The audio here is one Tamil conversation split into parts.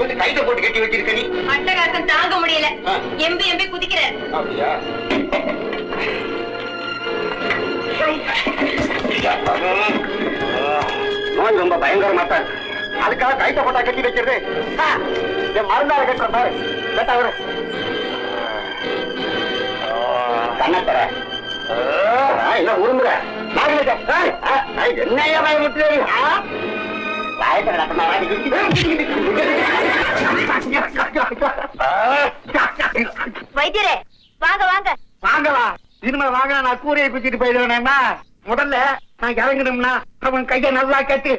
போட்டு கைத போட்டு கட்டி வச்சிருக்க நீ. அட்டகாசம் தாங்க முடியல. எம்பி எம்பி குதிக்கிறார். அப்படியா? நோய் ரொம்ப பயங்கரமா தான். அதுக்காக கைத போட்டா கட்டி வைக்கிறது. மருந்தால கட்டுற பாரு. கேட்டா வர கண்ணத்தர இல்ல உருமுற என்னையா பயமுட்டு வைத்தியரே வாங்க வாங்க வாங்கவா. இனிமே வாங்க. நான் கூரையை பிச்சுட்டு போயிடுவேனா? முதல்ல நான் இறங்கணும்னா அவன் கைய நல்லா கட்டு.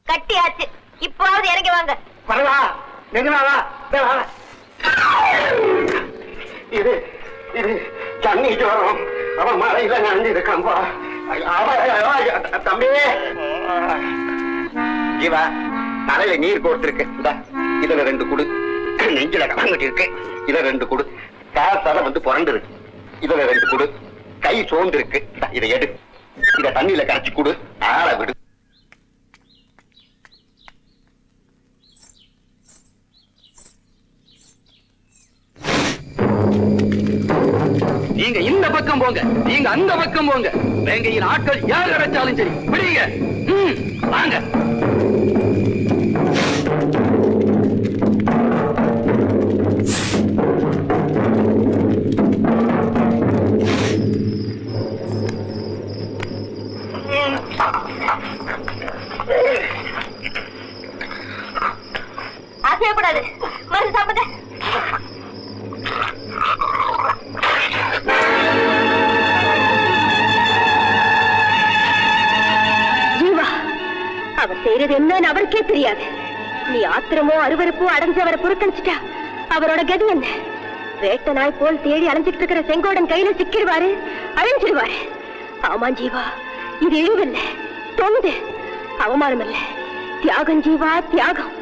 கட்டியாச்சு. இப்போது இறங்கி வாங்க. வரவா எங்கனாவா? இது இது தண்ணி ஜோரம். அவன் மழையில நனைஞ்சு இருக்கான்பா. தம்பி ஜீவா, தலையில நீர் கோர்த்திருக்கு. இதுல 2 குடு. நெஞ்சில கலங்கிட்டு இருக்கு. இதுல 2 குடு. காசால வந்து புரண்டு இருக்கு. இதுல 2 குடு. கை சோர்ந்து இருக்கு. இதை எடு. இத தண்ணியில கரைச்சி குடு. ஆள விடு. நீங்க இந்த பக்கம் போங்க, நீங்க அந்த பக்கம் போங்க. வேங்கையின் ஆட்கள் யார் கிடைச்சாலும் சரி விடுங்க. வாங்க. ஆசையப்படாது. மருந்து சாப்பிடுங்க. அவர் செய்யறது என்னன்னு அவருக்கே தெரியாது. நீ ஆத்திரமோ அருவருப்போ அடைஞ்சு அவரை புறக்கணிச்சுட்டா அவரோட கதி என்ன? வேட்ட நாய் போல் தேடி அலைஞ்சிட்டு இருக்கிற செங்கோடன் கையில சிக்கிடுவாரு, அழிஞ்சிடுவாரு. ஆமா ஜீவா, இது இழிவில்ல, தொண்டு, அவமானம் இல்ல, தியாகம் ஜீவா, தியாகம்.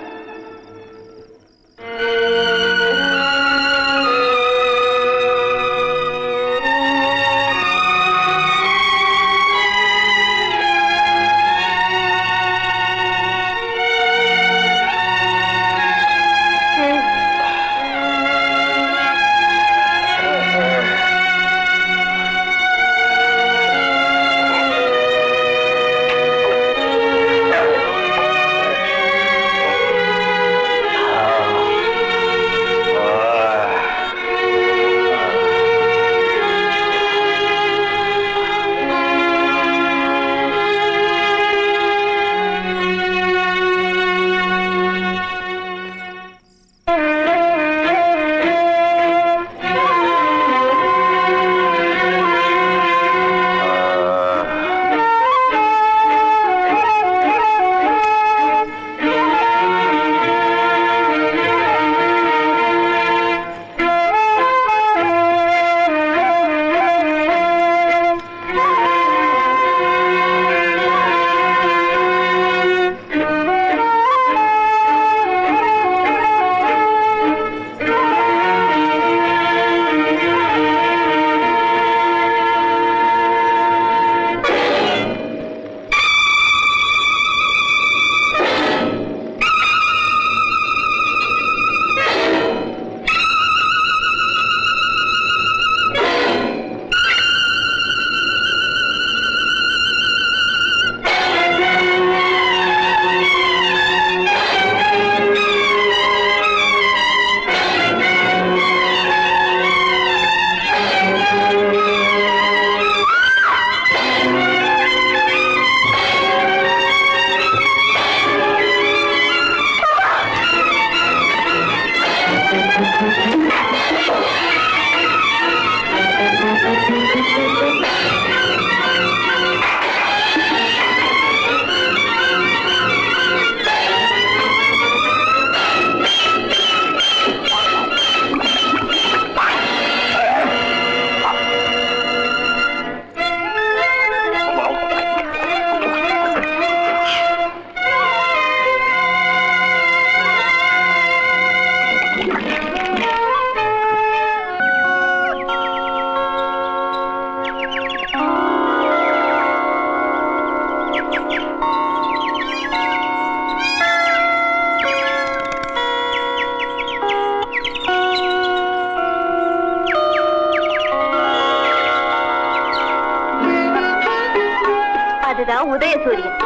உதயசூரியன்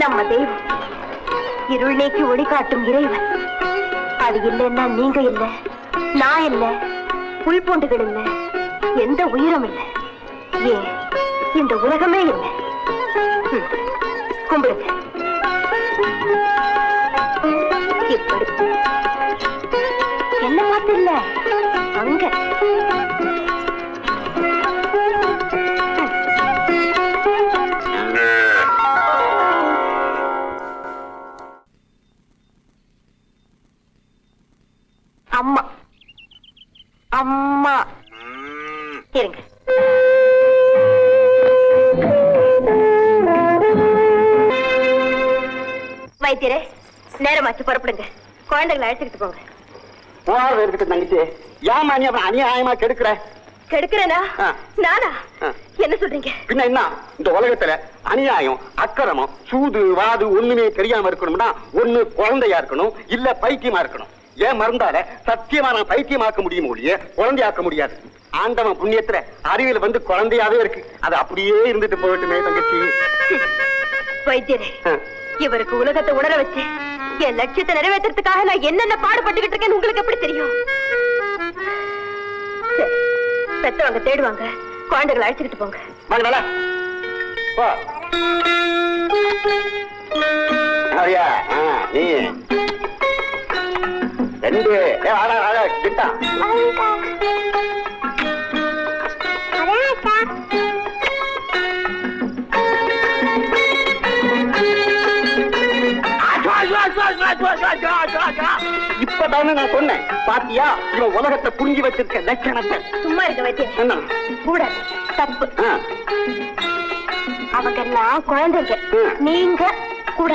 நம்ம தெய்வம், இருள் நீக்கி ஒளி காட்டும் இறைவன். அது இல்லைன்னா நீங்க இல்ல, நான் இல்ல, புல் பூண்டுகள் இல்ல, எந்த உயிரும் இல்ல, ஏன் இந்த உலகமே இல்லை. கும்பிடுங்க. இப்படி என்ன பார்த்து இல்ல, அங்க அம்மா அம்மா இருங்க. வைத்தியரே, நேரமாச்சு, புறப்படுங்க. குழந்தைகளை அழைச்சிக்கிட்டு போங்க. போறது இருக்கட்டும் தங்கச்சி, ஏமா நீ அவன் அநியாயமா கெடுக்கிற? கெடுக்கிறேனா? நானா? என்ன சொல்றீங்க? பின்ன என்ன, இந்த உலகத்துல அநியாயம், அக்கிரமம், சூது வாது ஒண்ணுமே தெரியாம இருக்கணும்னா ஒண்ணு குழந்தையா இருக்கணும், இல்ல பைத்தியமா இருக்கணும். ஏன் மறந்தால சத்தியமா நான் பைத்தியமாக்க முடியும் ஒழிய குழந்தையாக்க முடியாது. ஆண்டவன் புண்ணியத்துல அறிவியல் வந்து குழந்தையாவே இருக்கு. அது அப்படியே இருந்துட்டு போகட்டுமே தங்கச்சி. வைத்தியரே, இவருக்கு உலகத்தை உணர வச்சு என் லட்சியத்தை நிறைவேற்றுறதுக்காக நான் என்னென்ன பாடுபட்டுக்கிட்டு இருக்கேன்னு உங்களுக்கு எப்படி தெரியும்? பெத்தவங்க தேடுவாங்க, குழந்தைகளை அழைச்சுக்கிட்டு போங்க. வாங்க போ. ஹரியா, நீ ரெண்டு கிட்டா இப்பதானே நான் சொன்னேன், பாத்தியா இவன் உலகத்தை புரிஞ்சு வச்சிருக்க லட்சணத்தை. சும்மா இருக்க வைத்திய கூட தப்பு. அவங்க எல்லாம் குழந்தைங்க, நீங்க கூட.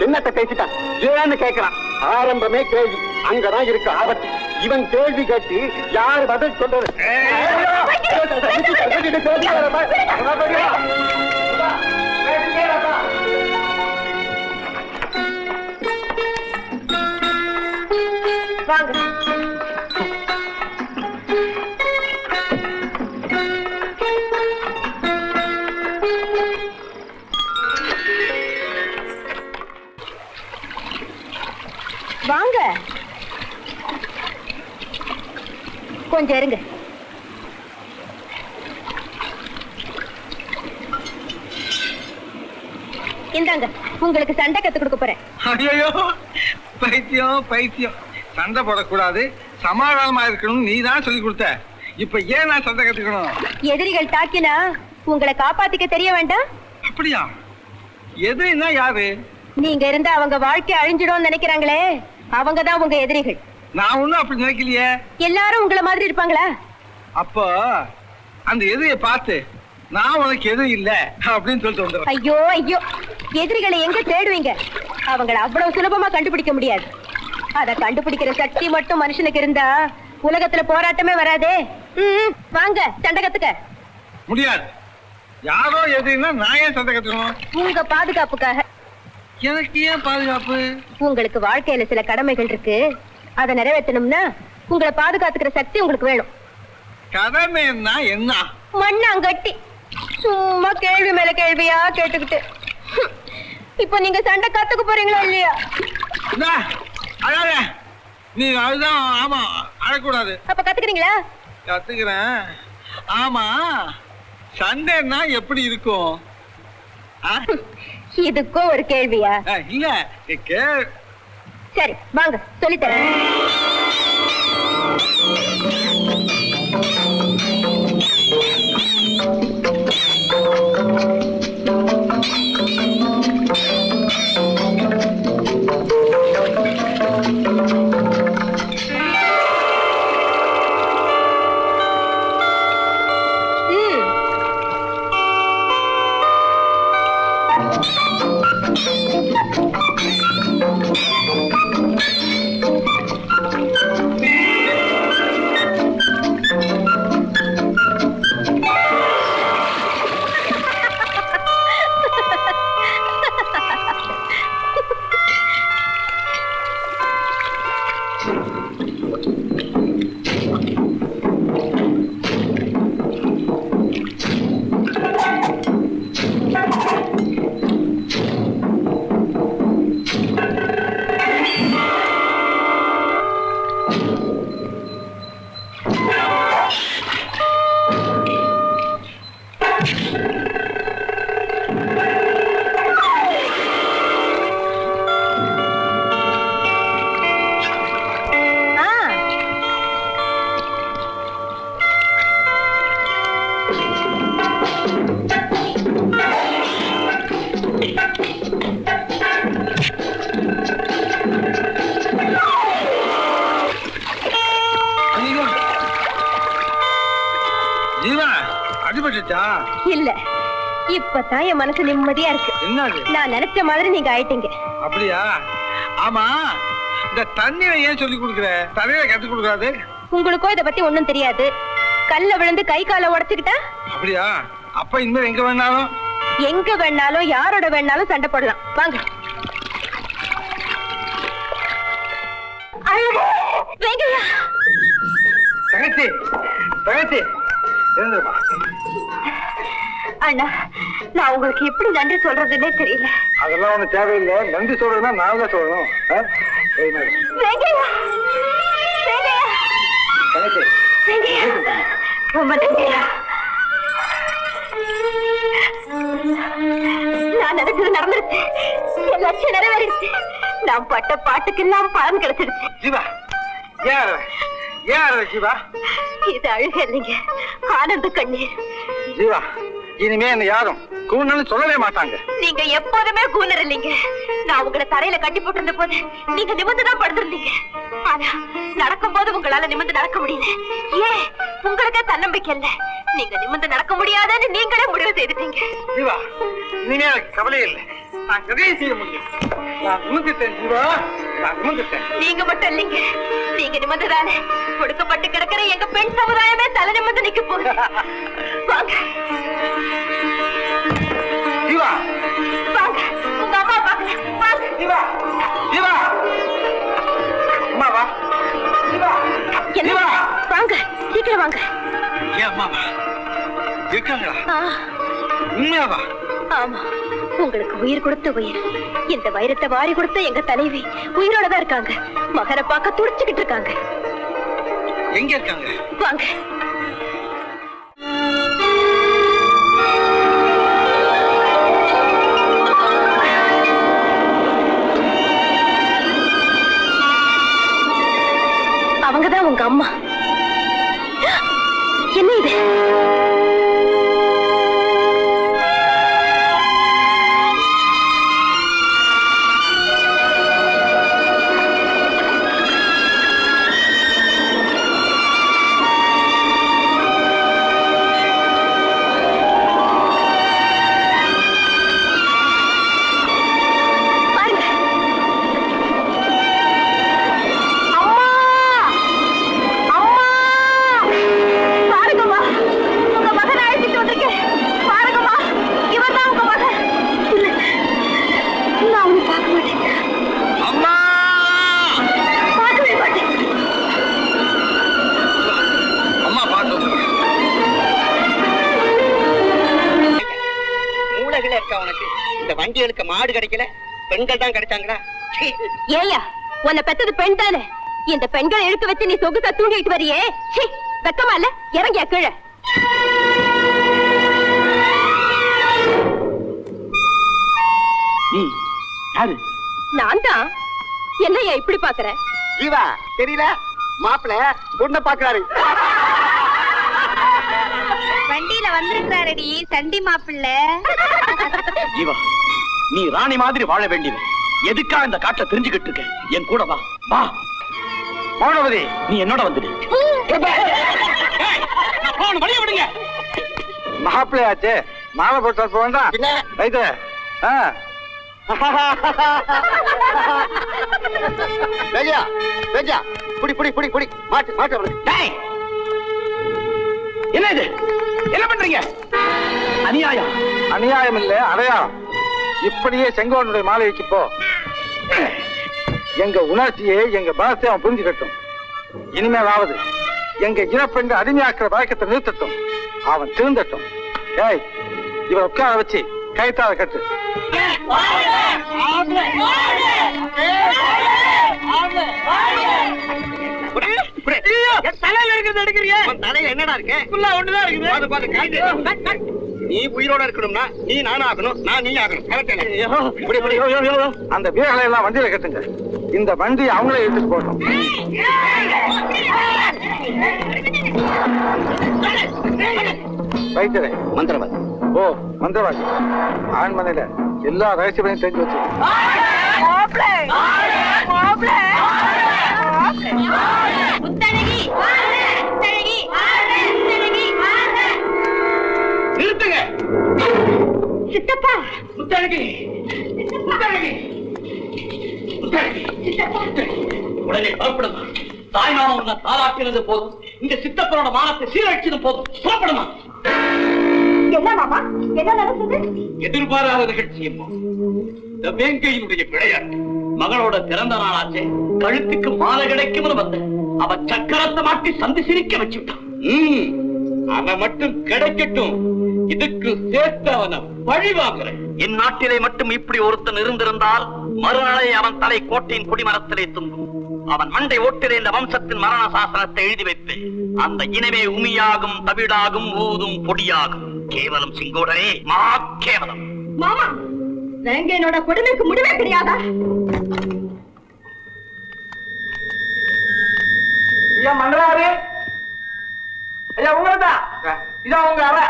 என்னத்த பேசிட்டான், ஏன்னு கேட்கிறான். ஆரம்பமே கேள்வி, அங்கதான் இருக்கு ஆபத்து. இவன் கேள்வி கேட்டு யாரு பதில் சொல்றது? வாங்க. வாங்க, கொஞ்சம் இருங்க. இந்தாங்க, உங்களுக்கு சண்டை கத்து கொடுக்க போறேன். ஐயோ, பைத்தியம் பைத்தியம், சண்டை போடக்கூடாது, சமாதானமா இருக்கணும், நீ தான் சொல்லி கொடுத்த. இப்ப ஏன் நான் சண்டை கத்துக்கணும்? எதிரிகள் தாக்கினா உங்களை காப்பாத்திக்க தெரிய வேண்டாம்? அப்படியா? எதிரின்னா யாரு? நீங்க இருந்தா அவங்க வாழ்க்கை அழிஞ்சிடும் நினைக்கிறாங்களே, அவங்கதான் உங்க எதிரிகள். நான் ஒண்ணும் அப்படி நினைக்கலையே. எல்லாரும் உங்களை மாதிரி இருப்பாங்களா? அப்போ அந்த எதிரியை பார்த்து நான் உனக்கு எதிரி இல்ல அப்படின்னு சொல்லிட்டு வந்துடுறேன். ஐயோ ஐயோ, எதிரிகளை எங்க தேடுவீங்க? அவங்களை அவ்வளவு சுலபமா கண்டுபிடிக்க முடியாது. அத கண்டுபிடிக்கிற சக்தி மட்டும் மனுஷனுக்கு இருந்தா உலகத்துல போராட்டமே வராதே. வாங்க, சண்டை கத்துக்க. முடியாது. யாரோ எதிரின்னா நான் ஏன் சண்டை கத்துக்கணும்? உங்க பாதுகாப்புக்காக. எனக்கு ஏன் பாதுகாப்பு? உங்களுக்கு வாழ்க்கையில சில கடமைகள் இருக்கு, அதை நிறைவேற்றணும்னா உங்களை பாதுகாத்துக்கிற சக்தி உங்களுக்கு வேணும். கடமைன்னா என்ன? மண்ணாங்கட்டி. சும்மா கேள்வி மேல கேள்வியா கேட்டுக்கிட்டு. இப்ப நீங்க சண்டை கத்துக்க போறீங்களா இல்லையா? அழாத, நீ அதுதான். ஆமா, அழக்கூடாது. அப்ப கத்துக்கிறீங்களா? கத்துக்கிறேன். ஆமா, சண்டைன்னா எப்படி இருக்கும்? இதுக்கும் ஒரு கேள்வியா? இல்ல, சரி வாங்க சொல்லித்தரேன். ஜீவா அடிபட்டுச்சா? இல்ல, இப்பதான் என் மனசு நிம்மதியா இருக்கு. என்னது? நான் நினைச்ச மாதிரி நீங்க ஆயிட்டீங்க. அப்படியா? ஆமா, இந்த தண்ணியை ஏன் சொல்லி கொடுக்குற? தலையில கத்து கொடுக்காது. உங்களுக்கோ இத பத்தி ஒண்ணும் தெரியாது. கல்ல விழுந்து கை காலை உடைச்சுக்கிட்டா? அப்படியா? அப்ப இனிமேல் எங்க வேணாலும் யாரோட வேணாலும் சண்டை போடலாம். வாங்க. வேங்கையா, தங்கச்சி தங்கச்சி எழுந்துமா. அண்ணா, நான் உங்களுக்கு எப்படி நன்றி சொல்றதுன்னே தெரியல. அதெல்லாம் ஒண்ணு தேவையில்லை. நன்றி சொல்றதுன்னா நான் தான் சொல்லணும். வேங்கையா, வேங்கையா, தங்கச்சி வேங்கையா, ரொம்ப நன்றியா. நான் நினைச்சது நடந்துருச்சு. என் லட்சியம் நிறைவேறிடுச்சு. நான் பட்ட பாட்டுக்கெல்லாம் பலன் கிடைச்சிடுச்சு. ஜீவா, ஏன் ஜீவா? இது அழுக இல்லைங்க, ஆனந்த கண்ணீர். ஜீவா, இனிமே என்ன யாரும் கூணன்னு சொல்லவே மாட்டாங்க. நீங்க எப்போதுமே கூணர் இல்லைங்க. நான் உங்களை தரையில கட்டி போட்டிருந்த போது நீங்க நிமிர்ந்துதான் படுத்திருந்தீங்க. ஆனா நடக்கும் போது உங்களால நிமிர்ந்து நடக்க முடியல. ஏன்? உங்களுக்கே தன்னம்பிக்கை இல்ல. நீங்க நிமிர்ந்து நடக்க முடியாதுன்னு நீங்களே முடிவு செய்துட்டீங்க. ஜீவா, இனிமே எனக்கு கவலை இல்லை. நான் எதையும் செய்ய முடியும். நான் நிமிர்ந்துட்டேன் ஜீவா, நான் நிமிர்ந்துட்டேன். நீங்க மட்டும் இல்லைங்க, நீங்க நிமிர்ந்துதானே கொடுக்கப்பட்டு கிடக்கிற எங்க பெண் சமுதாயமே தலை நிமிர்ந்து நிக்க போகுது. வாங்க ஜீவா, வாங்க, உங்க அம்மா பாக்கலாம். வாங்க ஜீவா, ஜீவா, அம்மாவா? ஜீவா, என்ன? வாங்க, சீக்கிரம் வாங்க. ஏன் அம்மாவா இருக்காங்களா? ஆ, உண்மையாவா? ஆமா, உங்களுக்கு உயிர் கொடுத்த உயிர். இந்த வைரத்தை வாரி கொடுத்த எங்க தலைவி உயிரோட தான் இருக்காங்க. மகனை பார்க்க துடிச்சுக்கிட்டு இருக்காங்க. எங்க இருக்காங்க? வாங்க. அவங்கதான் உங்க அம்மா. என்ன இது? வண்டிகளுக்கு மாடு கிடைக்கல, பெண்கள் தான் கிடைச்சாங்களா? ஏயா, உன்னை பெத்தது பெண் தானே? இந்த பெண்களை இழுத்து வச்சு நீ சொகுசா தூங்கிட்டு வரியே, வெக்கமா இல்ல? இறங்கியா கீழே. நான் தான். என்னையா இப்படி பாக்குற? ஜீவா, தெரியல, மாப்பிள்ள பொண்ணை பாக்குறாரு. வண்டியில வந்திருக்காரடி சண்டி மாப்பிள்ள. ஜீவா, நீ ராணி மாதிரி வாழ வேண்டியது. எதுக்கா இந்த காட்டை தெரிஞ்சுக்கிட்டு இருக்க? என் கூட வா. வா மௌனவதி, நீ என்னோட வந்துடு. வழிய விடுங்க. மாப்பிள்ளையாச்சு, மாலை போட்டு போவேண்டா. ரைட்டு. வேஜா, வேஜா, புடி புடி புடி புடி, மாட்டு மாட்டு அவனுக்கு. என்ன இது? என்ன பண்றீங்க? அநியாயம். அநியாயம் இல்ல, அடையாளம். இப்படியே செங்கோனுடைய மாலைக்கு போ. எங்க உணர்ச்சியை, எங்க பாசத்தை அவன் புரிஞ்சுக்கட்டும். இனிமேலாவது எங்க இனப்பெண்டு அடிமையாக்குற வழக்கத்தை நிறுத்தட்டும். அவன் திருந்தட்டும். ஏய், இவன் உட்கார வச்சு கைத்தால கட்டு. தலையில இருக்கிறது எடுக்கிறியா? தலையில என்னடா இருக்கு? ஒண்ணுதான் இருக்குது. நீ உயிரோட இருக்கணும்னா நீ நானும் ஆகணும், நான் நீ ஆகணும். அந்த வீரர்களை எல்லாம் வண்டியில கட்டுங்க. இந்த வண்டி அவங்களே எடுத்துட்டு போகணும். வைத்தியரே, மந்திரவாதி. ஓ மந்திரவாதி. ஆண்மனையில எல்லா ரகசியங்களையும் தெரிஞ்சு வச்சு. உடனே புறப்படுமா. தாய்மாமன் உன்னை தாராட்டினது போதும், இந்த சித்தப்பனோட மானத்தை சீரழிச்சது போதும். புறப்படுமா. என்ன மாமா, என்ன நடந்தது? எதிர்பாராத நிகழ்ச்சி இந்த வேங்கையினுடைய விளையாட்டு. மகளோட பிறந்த நாளாச்சே, கழுத்துக்கு மாலை கிடைக்கும்னு வந்த அவ சக்கரத்தை மாட்டி சந்தி சிரிக்க வச்சுட்டான். அவன் மட்டும் கிடைக்கட்டும், இதுக்கு சேர்த்து அவனை பழி வாங்குறேன். என் நாட்டிலே மட்டும் இப்படி ஒருத்தன் இருந்திருந்தால் மறுநாளே அவன் தலை கோட்டையின் குடிமரத்திலே துங்கும். அவன் மண்டை ஓட்டிலே இந்த வம்சத்தின் மரண சாசனத்தை எழுதி வைப்பேன். அந்த இனமே உமியாகும், தவிடாகும், ஊதும் பொடியாகும். கேவலம் சிங்கோடனே, மகா கேவலம். மாமா, வேங்கையனோட கொடுமைக்கு முடிவே கிடையாதா? ஐயா மங்களாரு, ஐயா உங்களதான், இதான் உங்க அறை.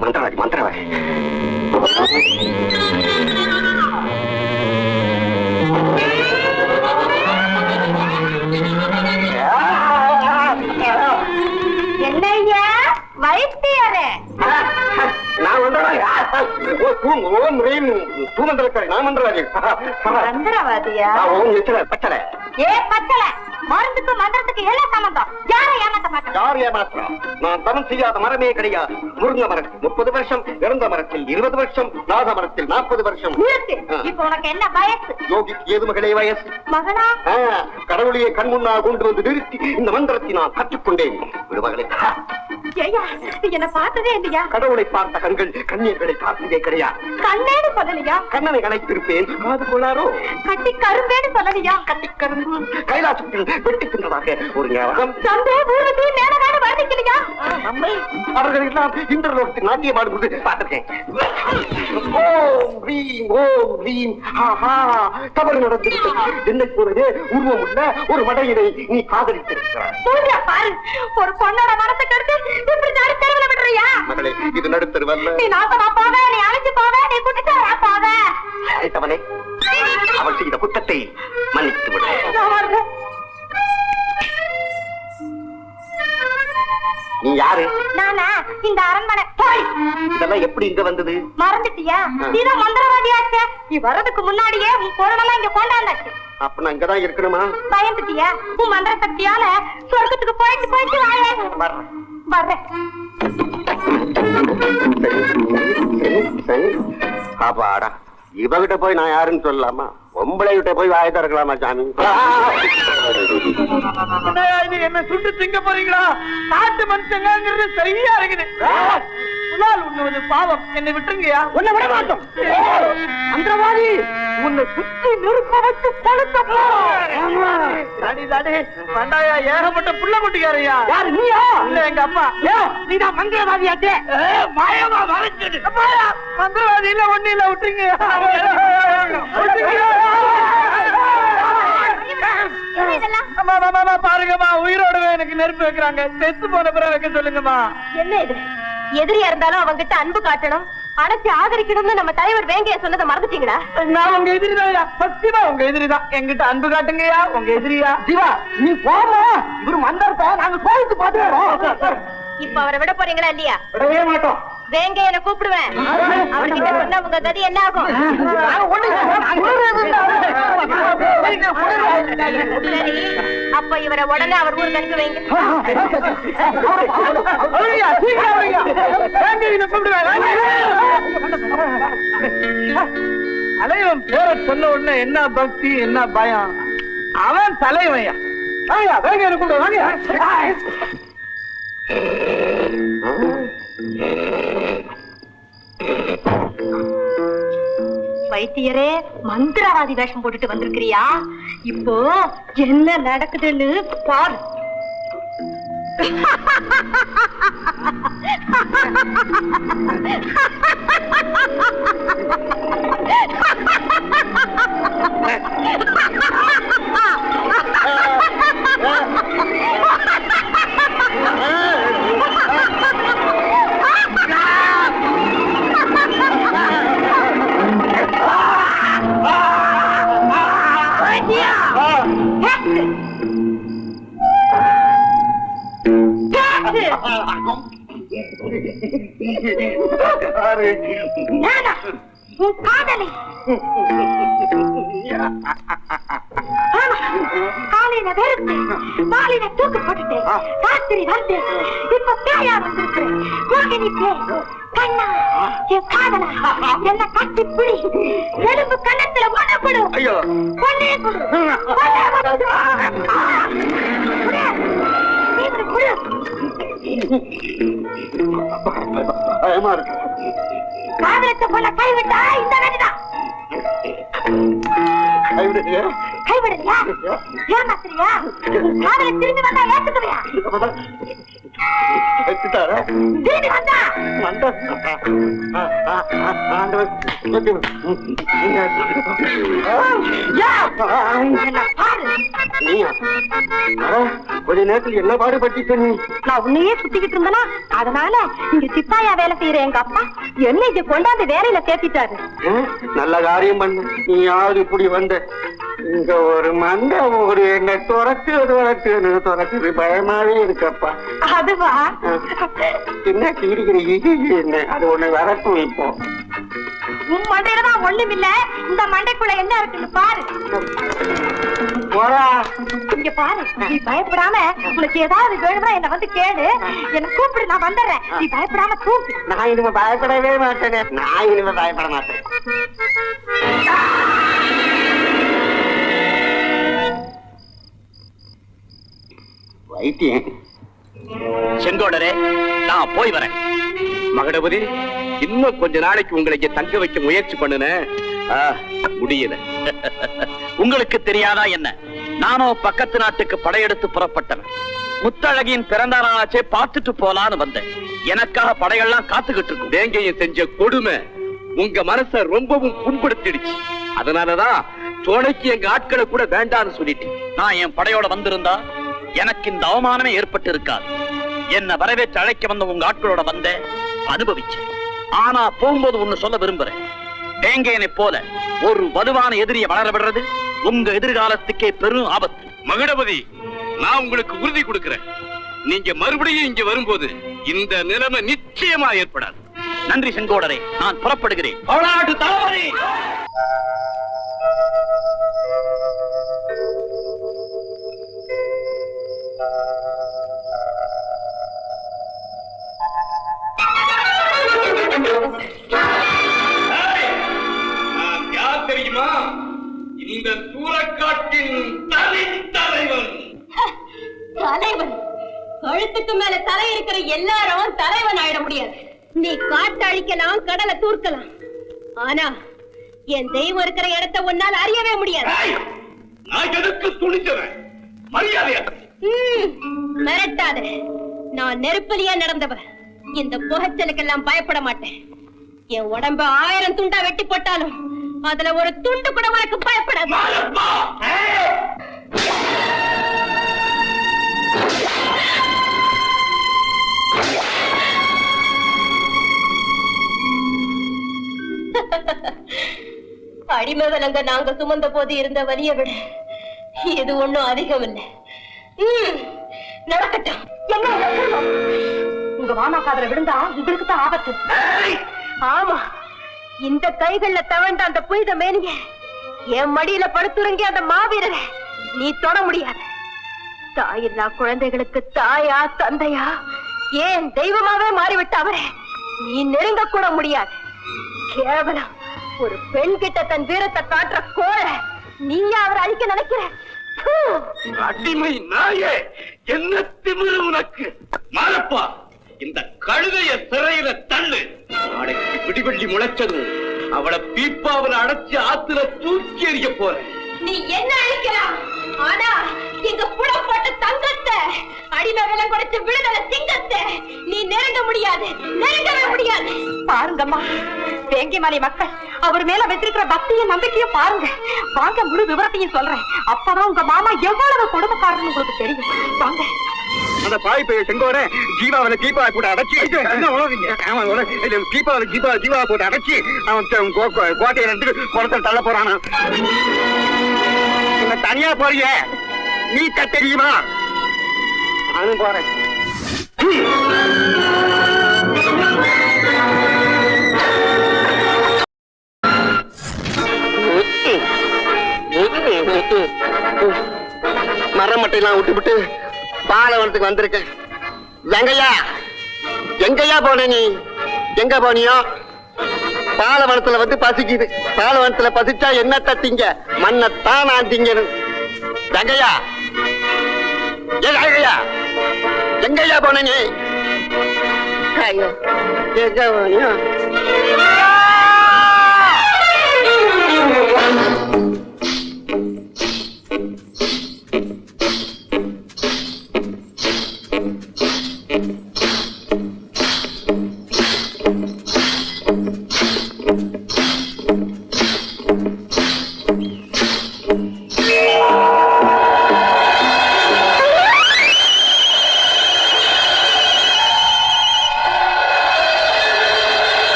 மந்திரவாதி மந்திரவாதி. என்னையா வைத்தியரே? நான் மந்திரவாதியா? பச்சலை ஏ பச்சலை, மருந்துக்கு மந்திரத்துக்கு என்ன சம்பந்தம்? யாரை ஏமாத்த மாட்டோம்? யார் ஏமாற்றம்? நான் தவம் செய்யாத மரமே கிடையாது. முருங்க மரத்தில் 30 வருஷம், இறந்த மரத்தில் 20 வருஷம், நாத மரத்தில் 40 வருஷம். இப்ப உனக்கு என்ன வயசு? யோகிக்கு ஏது மகளே வயசு? மகனா? கடவுளையே கண் முன்னால் கொண்டு வந்து நிறுத்தி இந்த மந்திரத்தை நான் கற்றுக்கொண்டேன். விடுமகளே, என்ன பார்த்ததே இல்லையா? கடவுளை பார்த்த கண்கள் கண்ணீர்களை பார்த்ததே கிடையாது. கண்ணேன்னு சொல்லலையா? கண்ணனை கலைத்திருப்பேன், காது கொள்ளாரோ? கட்டி கரும்பேன்னு சொல்லலையா? கட்டி கரும்பு கைலாசத்தில் வெட்டி தின்றதாக ஒரு ஞாபகம். அவர்கள் எல்லாம் இந்திரலோகத்தில் நாட்டியம் ஆடும்போது பார்த்திருக்கேன். தவறு நடந்திருக்கிறது. என்னை போலவே உருவம் உள்ள ஒரு மடையினை நீ காதலித்திருக்கிறாய். ஒரு பொண்ணோட மனத்தை கெடுத்து இப்படி நடுத்தருவில் விடுறியா? மகளே, இது நடுத்தருவல்ல. நீ நாசமா போவ, நீ அழைச்சு போவ, நீ குட்டிச்சாரா போவ. அழைத்தவனே, அவள் செய்த குற்றத்தை மன்னித்து விடு. நீ யாரு? நானா? இந்த அரண்மனை. இதெல்லாம் எப்படி இங்க வந்தது? மறந்துட்டியா? நீதான் மந்திரவாதியாச்சே. நீ வர்றதுக்கு முன்னாடியே உன் பொருளெல்லாம் இங்க கொண்டாந்தாச்சு. அப்ப நான் இங்கதான் இருக்கணுமா? பயந்துட்டியா? உன் மந்திர சக்தியால சொர்க்கத்துக்கு போயிட்டு போயிட்டு வர்றேன். வர்றேன். சரி, அப்பாடா, இவகிட்ட போய் நான் யாருன்னு சொல்லலாமா? பொம்பளை கிட்ட போய் வாய திறக்கலாமா சாமி? என்ன சுட்டு திங்க போறீங்களா? நாட்டு மனுஷங்கிறது சரியா இருக்குது. புலால் உண்ணுவது பாவம், என்னை விட்டுருங்கயா. உன்னை விட மாட்டோம். மந்திரவாதி, உன்னை சுத்தி நெருப்ப வச்சு பழுத்த பண்டாயா, ஏகப்பட்ட புள்ள குட்டிக்காரையா. யாரு நீயா? இல்ல, எங்க அப்பா. நீதான் மந்திரவாதியாச்சே. மாயமா மறைச்சது. மந்திரவாதி இல்ல, ஒண்ணு இல்ல, விட்டுருங்க. பாருங்கம்மா, உயிரோடவே எனக்கு நெருப்பு வைக்கிறாங்க. செத்து போன பிறகு வைக்க சொல்லுங்கம்மா. என்ன இது? எதிரியா இருந்தாலும் அவங்கிட்ட அன்பு காட்டணும், அணைச்சு ஆதரிக்கணும்னு நம்ம தலைவர் வேங்கைய சொன்னதை மறந்துட்டீங்களா? நான் உங்க எதிரிதான், சத்தியமா உங்க எதிரிதான். எங்கிட்ட அன்பு காட்டுங்கயா, உங்க எதிரியா. சிவா, நீ போமா, இவரு மந்தர்ப்பா, நாங்க கோயிலுக்கு பாத்துறோம். இப்ப அவரை விட போறீங்களா இல்லையா? விடவே மாட்டோம். வேங்கையனை கூப்பிடுவேன். அவர்கிட்ட சொன்னா உங்க கதி என்ன ஆகும்? சரி, அப்ப இவரை உடனே அவர் ஊருக்கு அனுப்பி வைங்க. தலைவன் பேரை சொன்ன உடனே என்ன பக்தி, என்ன பயம். அவன் தலைவன். வேங்க கூப்பிடுவாங்க. வைத்தியரே, மந்திரவாதி வேஷம் போட்டுட்டு வந்திருக்கிறியா? இப்போ என்ன நடக்குதுன்னு பாரு. பேசியா பேசு. நானா உன் காதலி? காலையில வெறுத்து மாலையில தூக்கு போட்டுட்டு ராத்திரி வந்து இப்ப பேயா வந்திருக்கிறேன். மோகினி பேய் கண்ணா என் காதலா என்ன கட்டி பிடி எலும்பு கண்ணத்துல ஒண்ணு கொடு. ஐயோ ஒண்ணே கொடு. பயமா இருக்கு. காதலத்தை போல கைவிட்டா இந்த வேலைதான். கைவிடுறியா? கைவிடுறியா? ஏமாத்துறியா? காதல திரும்பி வந்தா ஏத்துக்குவியா? எடுத்துட்டாரா? திரும்பி வந்தா என்ன பாரு. கொஞ்ச நேரத்தில் என்ன பாடுபட்டு நீ? நான் உன்னையே சுத்திக்கிட்டு இருந்தனா, அதனால இங்க சிப்பாயா வேலை செய்யற எங்க அப்பா என்ன இங்க கொண்டாந்து வேலையில சேர்த்திட்டாரு. நல்ல காரியம் பண்ண. நீ யாரு இப்படி வந்த? இங்க ஒரு மண்ட ஒரு என்ன துரத்து பயமாவே இருக்கப்பா. அதுவா? என்ன தீடிக்கிற என்ன? அது ஒண்ணு வரட்டும். இப்போ உன் மண்டையில தான் ஒண்ணும் இல்ல, இந்த மண்டைக்குள்ள என்ன இருக்குன்னு பாரு. போடா. இங்க பாரு, நீ பயப்படாம உனக்கு ஏதாவது வேணும்னா என்ன வந்து கேளு, என்ன கூப்பிடு, நான் வந்துடுறேன். நீ பயப்படாம கூப்பிடு. நான் இனிமே பயப்படவே மாட்டேனே. நான் இனிமே பயப்பட மாட்டேன். வைத்தியம் செங்கோடரே, நான் போய் வரேன். மகடபதி, இன்னும் கொஞ்ச நாளைக்கு உங்களை இங்க தங்க வைக்க முயற்சி பண்ணுனேன். முடியல. உங்களுக்கு தெரியாதா என்ன? நானோ பக்கத்து நாட்டுக்கு படையெடுத்து புறப்பட்டவன். முத்தழகியின் பிறந்த நாளாச்சே பார்த்துட்டு போலான்னு வந்தேன். எனக்காக படைகள்லாம் காத்துக்கிட்டு இருக்கும். வேங்கையை செஞ்ச கொடுமை உங்க மனச ரொம்பவும் புண்படுத்திடுச்சு. அதனாலதான் துணைக்கு எங்க ஆட்களை கூட வேண்டான்னு சொல்லிட்டேன். நான் என் படையோட வந்திருந்தா எனக்கு இந்த அவமானமே ஏற்பட்டு இருக்காது. என்ன வரவேற்று அழைக்க வந்த உங்க ஆட்களோட வந்த அனுபவிச்சேன். ஆனா போகும்போது ஒண்ணு சொல்ல விரும்புறேன். வேங்கையனை போல ஒரு வலுவான எதிரியை வளர விடுறது உங்க எதிர்காலத்துக்கே பெரும் ஆபத்து. மகடபதி, நான் உங்களுக்கு உறுதி கொடுக்கிறேன். நீங்க மறுபடியும் இங்க வரும்போது இந்த நிலைமை நிச்சயமா ஏற்படாது. நன்றி செங்கோடரே, நான் புறப்படுகிறேன். பவளநாட்டு தளபதி! யார் தெரியுமா? இந்த சூரக்காட்டின் தலைவன். தலைவன் கழுத்துக்கு மேல தலை இருக்கிற எல்லாரும் தலைவன் ஆயிட முடியாது. நீ காட்டு அழிக்கலாம், கடலை தூர்க்கலாம், ஆனா என் தெய்வம் இருக்கிற இடத்தை உன்னால் அறியவே முடியாது. நான் எதுக்கு துணிச்சவன்? மரியாதையா மிரட்டாத. நான் நெருப்பலியா நடந்தவன். இந்த புகைச்சலுக்கெல்லாம் பயப்பட மாட்டேன். என் உடம்ப 1000 துண்டா வெட்டி போட்டாலும் அதுல ஒரு துண்டு கூட உனக்கு பயப்படாது. அடிமை விலங்க நாங்க சுமந்த போது இருந்த வலியை விட இது ஒண்ணும் அதிகம் இல்லை. நடக்கட்டும். என்ன நடக்கணும்? உங்க மாமா காதல விழுந்தா உங்களுக்கு தான் ஆபத்து. ஆமா, இந்த கைகள்ல தவழ்ந்த அந்த புனித மேனிய என் மடியில படுத்துறங்கி அந்த மாவீரரை நீ தொட முடியாது. தாயில்லா குழந்தைகளுக்கு தாயா தந்தையா ஏன் தெய்வமாவே மாறிவிட்ட அவரை நீ நெருங்க கூட முடியாது. கேவலம் ஒரு பெண் கிட்ட தன் வீரத்தை காட்டுற கோழ நீயா அவரை அழிக்க நினைக்கிற? அடிமை நாயே, என்ன திமிரு உனக்கு? மாறப்பா, இந்த கழுதைய சிறையில தள்ளு. நாளைக்கு பிடிவள்ளி முளைச்சதும் அவளை பீப்பாவில் அடைச்சு ஆத்துல தூக்கி எறிய போறேன். நீ என்ன அழிக்கலாம், ஆனா எங்க புடப்பட்ட தங்கத்தை அடிமை விலை கொடுத்து விடுதலை சிங்கத்தை நீ நெருங்க முடியாது, நெருங்கவே முடியாது. பாருங்கம்மா, வேங்கிமலை மக்கள் அவர் மேல வச்சிருக்கிற பக்தியும் நம்பிக்கையும் பாருங்க. வாங்க, முழு விவரத்தையும் சொல்றேன். அப்பதான் உங்க மாமா எவ்வளவு கொடுமைக்காரன்னு உங்களுக்கு தெரியும். வாங்க. அந்த பாய் பைய செங்கோட ஜீவாவில ஜீவா போட்டு அடைச்சி ஜீவா போட்டு அடைச்சி அவன் கோட்டையை குளத்தில் தள்ள போறானா? என்ன தனியா போறிய நீ தெரியுமா? நானும் போறேன். மரமட்டையெல்லாம் விட்டுவிட்டு பாலவனத்துக்கு வந்திருக்கேன். எங்கய்யா எங்கய்யா போன நீ? எங்க போனியோ? பாலவனத்துல வந்து பசிக்குது. பாலவனத்துல பசிச்சா என்னத்த திங்க? மண்ணத்தான் நான் திங்கணும். எங்கய்யா எங்கய்யா எங்கய்யா போன நீ? ஐயோ எங்க போனியோ?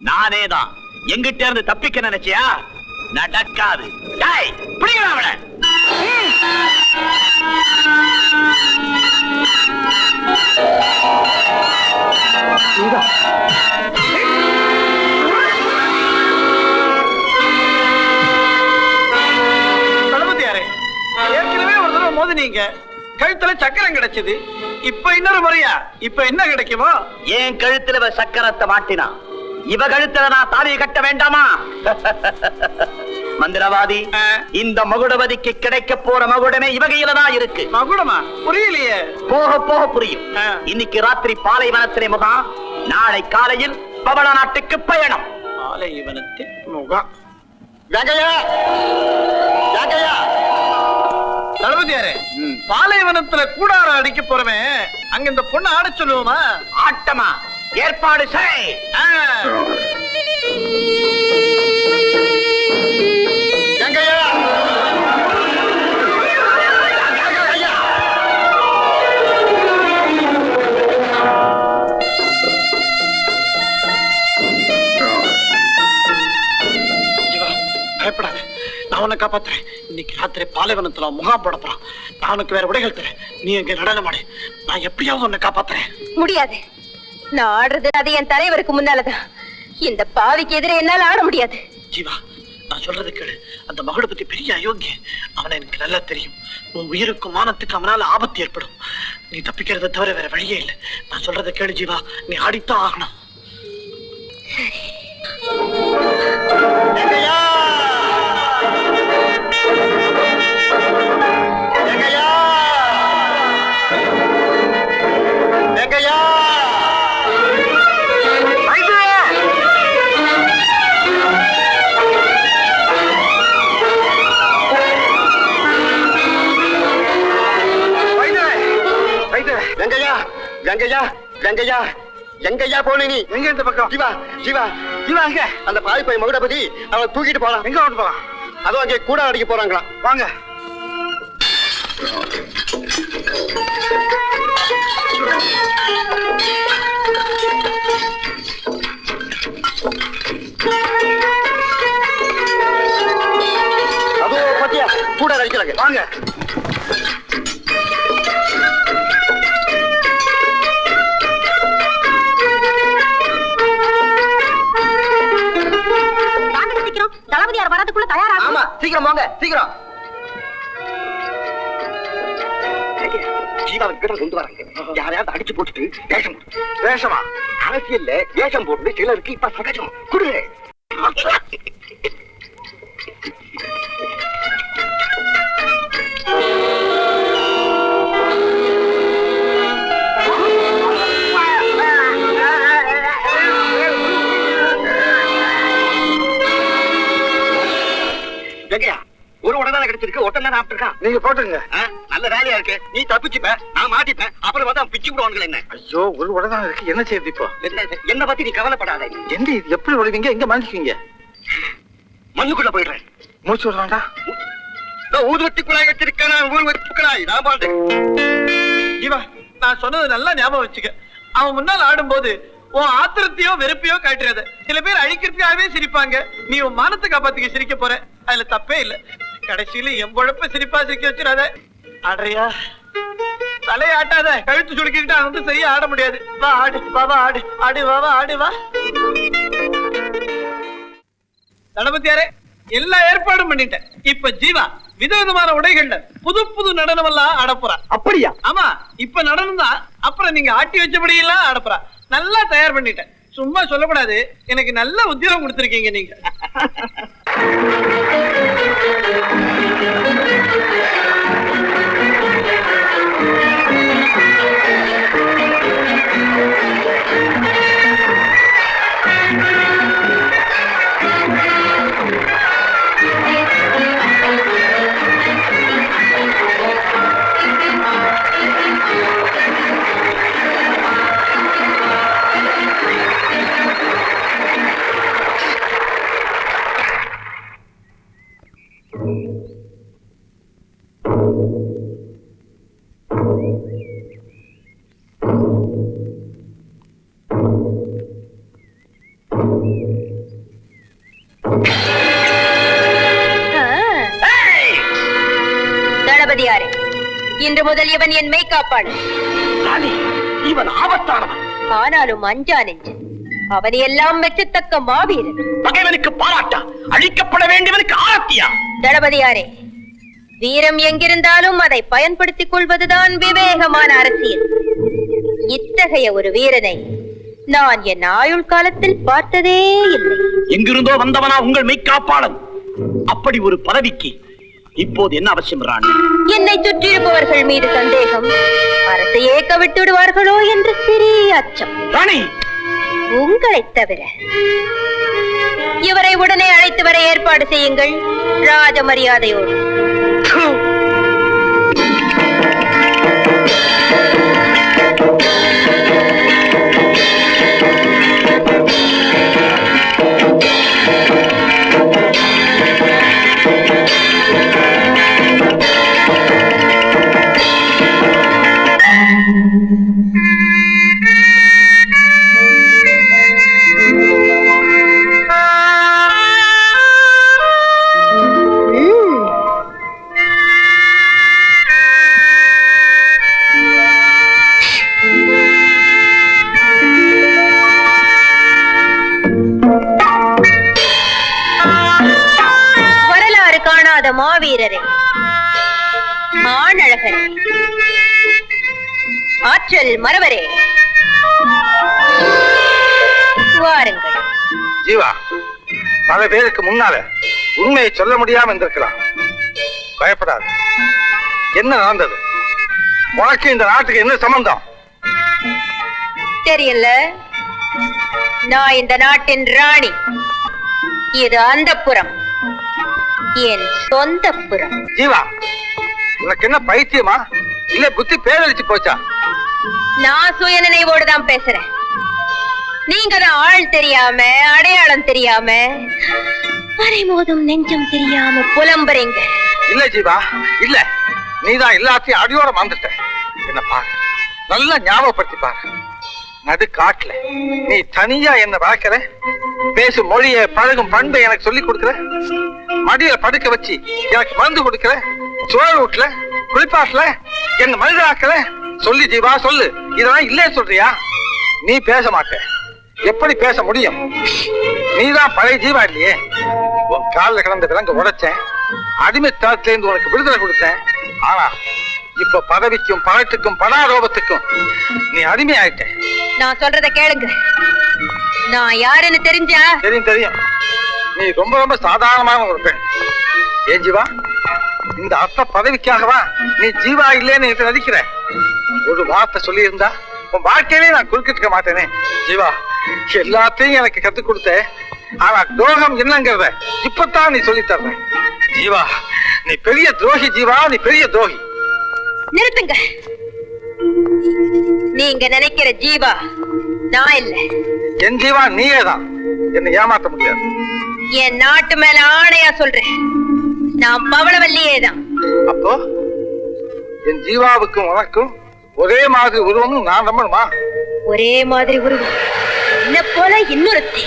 நானேதான். எங்கிட்ட இருந்து தப்பிக்க நினைச்சியா? நடக்காது. டேய், பிடிங்கடா அவனை. தளபதியாரே, ஏற்கனவே ஒரு தடவை மோதினீங்க, கழுத்துல சக்கரம் கிடைச்சது. இப்ப இன்னொரு முறையா? இப்ப என்ன கிடைக்குமோ? என் கழுத்துல சக்கரத்தை மாட்டினா இவ கழுத்துல நான் தாலியை கட்ட வேண்டாமா? மந்திரவாதி, இந்த மகுடவதிக்கு கிடைக்க போற மகுடமே இவகையில தான் இருக்கு. மகுடமா? புரியலையே. போக போக புரியும். இன்னைக்கு ராத்திரி பாலைவனத்திலே முகாம், நாளை காலையில் பவள நாட்டுக்கு பயணம். பாலைவனத்தின் முகாம். தளபதியாரே, பாலைவனத்துல கூடாரம் அடிக்க போறமே, அங்க இந்த பொண்ணு ஆட சொல்லுவோமா? ஆட்டமா? ஏற்பாடு செய். பயப்படாத, நான் உன்னை காப்பாத்துறேன். இன்னைக்கு ராத்திரி பாலைவனத்துல முகாம் போட போறான். நான் உனக்கு வேற விடைகள் தரேன். நீ எங்க நடனமாடு. நான் எப்படியாவது உன்னை காப்பாத்துறேன். முடியாது. நான் ஆடுறது அது என் தலைவருக்கு முன்னாலதான். இந்த பாவிக்கு எதிரே என்னால ஆட முடியாது. ஜீவா, நான் சொல்றது கேளு. அந்த மகளை பத்தி பெரிய அயோக்கிய. அவனை எனக்கு நல்லா தெரியும். உன் உயிருக்கும் மானத்துக்கு அவனால ஆபத்து ஏற்படும். நீ தப்பிக்கிறத தவிர வேற வழியே இல்லை. நான் சொல்றதை கேளு ஜீவா, நீ ஆடித்தான் ஆகணும். எங்கய்யா போன நீ? எங்க இந்த பக்கம்? ஜீவா ஜீவா ஜீவா, அங்க அந்த பாவி போய் மகுடபதி அவனை தூக்கிட்டு போலாம். எங்க கொண்டு போலாம்? அதுவும் அங்கே கூட அடிக்க போறாங்களா? வாங்க. அதுவும் பத்தியா கூட அடிக்கிறாங்க. வாங்க. தளபதியார் வரதுக்குள்ள தயாரா? ஆமா, சீக்கிரம் வாங்க, சீக்கிரம். ஜீவாவை கிட்ட கொண்டு வராங்க. யாரையாவது அடிச்சு போட்டுட்டு வேஷம் போட்டு. வேஷமா? அரசியல்ல வேஷம் போட்டு சிலருக்கு இப்ப சகஜம். குடு. கிடைச்சிருக்கு, ஒட்டனா சாப்பிட்டுருக்கான். நீங்க போட்டுங்க. நல்ல வேலையா இருக்கு. நீ தப்பிச்சுப்ப, நான் மாட்டிப்பேன். அப்புறம் வந்து பிச்சு விடுவானுங்களே என்ன. ஐயோ, ஒரு உடதான் இருக்கு, என்ன செய்யுது இப்போ? என்ன பத்தி நீ கவலைப்படாத. எந்த இது எப்படி உடைவீங்க? எங்க மாட்டிக்குவீங்க? மண்ணுக்குள்ள போயிடுறேன். மூச்சு விடுறாண்டா. ஊதுவத்தி குழாய் வச்சிருக்கேன், ஊதுவத்தி குழாய். நான் பாட்டேன். ஜீவா, நான் சொன்னது நல்லா ஞாபகம் வச்சுக்க. அவன் முன்னால் ஆடும்போது உன் ஆத்திரத்தையோ வெறுப்பையோ காட்டுறத சில பேர் அழிக்கிறதுக்காகவே சிரிப்பாங்க. நீ உன் மானத்தை காப்பாத்திக்க சிரிக்க போற, அதுல தப்பே இல்ல. கடைசியில என் பொழப்ப சிரிப்பா சிரிக்க வச்சிடாத. ஆடுறியா? தலையை ஆட்டாத, கழுத்து சுடுக்கிட்டு வந்து சரியா ஆட முடியாது. வா ஆடு, வா வா ஆடு, ஆடு வா வா ஆடு வா. தளபதியாரே, எல்லா ஏற்பாடும் பண்ணிட்டேன். இப்ப ஜீவா விதவிதமான உடைகள்ல புது புது நடனம் எல்லாம் ஆடப்போறா. அப்படியா? ஆமா, இப்ப நடனம் தான். அப்புறம் நீங்க ஆட்டி வச்சபடி எல்லாம் ஆடப்போறா. நல்லா தயார் பண்ணிட்டேன். சும்மா சொல்லக்கூடாது, எனக்கு நல்ல உத்தியோகம் கொடுத்திருக்கீங்க நீங்க. தளபதியாரே, இன்று முதல் இவன் என் மெய்காப்பாளன். இவன் ஆபத்தானவன். ஆனாலும் அஞ்சா நெஞ்சு. அவனை எல்லாம் மெச்சத்தக்க மாவீரன். பகைவனுக்கு பாராட்டா, அழிக்கப்பட வேண்டியவனுக்கு ஆரத்தியா? தளபதியாரே, வீரம் எங்கிருந்தாலும் அதை பயன்படுத்திக் கொள்வதுதான் விவேகமான அரசியல். இத்தகைய ஒரு வீரனை நான் என் ஆயுள் காலத்தில் பார்த்ததே இல்லை. எங்கிருந்தோ வந்தவனா உங்கள் மெய்காப்பாளன்? அப்படி ஒரு பதவிக்கு இப்போது என்ன அவசியம் ராணி? என்னை சுற்றியிருப்பவர்கள் மீது சந்தேகம், அரசையே கவிட்டு விடுவார்களோ என்று சிறிய அச்சம். ராணி, உங்களை தவிர இவரை உடனே அழைத்து வர ஏற்பாடு செய்யுங்கள், ராஜ மரியாதையோடு. வரலாறு காணாத மாவீரரே, ஆணழகரே, ஆற்றல் மறவரே, வாருங்கள். ஜீவா, பல பேருக்கு முன்னால உண்மையை சொல்ல முடியாம இருந்திருக்கலாம். பயப்படாது. என்ன நடந்தது? உனக்கு இந்த நாட்டுக்கு என்ன சம்பந்தம்? தெரியல. நான் இந்த நாட்டின் ராணி. இது அந்தப்புறம், என் சொந்தப்புறம். ஜீவா, உனக்கு என்ன பைத்தியமா இல்ல புத்தி பேரழிச்சு போச்சா? நான் சுய நினைவோடு தான் பேசுறேன். நீங்க தான் ஆள் தெரியாம, அடையாளம் தெரியாம, அரைமோதும் நெஞ்சம் தெரியாம புலம்புறீங்க. இல்ல ஜீவா, இல்ல. நீதான் எல்லாத்தையும் அடியோட மறந்துட்ட. என்ன பாரு, நல்லா ஞாபகப்படுத்தி பாரு. நடு காட்டுல நீ தனியா என்ன வளர்க்கிற, பேசும் மொழிய பழகும் பண்பை எனக்கு சொல்லி கொடுக்கிற, மடியில படுக்க வச்சு எனக்கு மருந்து கொடுக்கிற, சோழ வீட்டுல குளிப்பாட்டுல என்ன மனிதராக்கல. சொல்லு ஜீவா, சொல்லு. இதெல்லாம் இல்லையே சொல்றியா? நீ பேச மாட்ட. எப்படி பேச முடியும்? நீதான் பழைய ஜீவா இல்லையே. உன் காலில் கிடந்த விலங்கு உடைச்சேன், அடிமைத்தனத்துல இருந்து உனக்கு விடுதலை கொடுத்தேன். ஆனா இப்ப பதவிக்கும் பணத்துக்கும் பணாரோபத்துக்கும் நீ அடிமை ஆயிட்ட. நான் சொல்றத கேளுங்க. நான் யாருன்னு தெரிஞ்சா? தெரியும் தெரியும். நீ ரொம்ப ரொம்ப சாதாரணமான ஒரு பெண். ஏன் ஜீவா, இந்த அத்த பதவிக்காகவா நீ ஜீவா இல்லைன்னு எனக்கு நடிக்கிற? ஒரு வார்த்தை சொல்லி இருந்தா உன் வாழ்க்கையிலே நான் குறுக்கிட்டு மாட்டேனே. ஜீவா, எல்லாத்தையும் எனக்கு கத்துக் கொடுத்த, ஆனா துரோகம் என்னங்கிறத இப்பதான் நீ சொல்லி தர்ற. ஜீவா, நீ பெரிய துரோகி ஜீவா, நீ பெரிய துரோகி. நிறுத்துங்க. நீங்க நினைக்கிற ஜீவா நான் இல்ல. என் ஜீவா நீயே தான். என்னை ஏமாத்த முடியாது. என் நாட்டு மேல ஆணையா சொல்றேன், நான் பவளவல்லியே தான். அப்போ என் ஜீவாவுக்கும் உனக்கும் ஒரே மாதிரி உருவம் நான் நம்பணுமா? ஒரே மாதிரி உருவம், என்ன போல இன்னொருத்தி.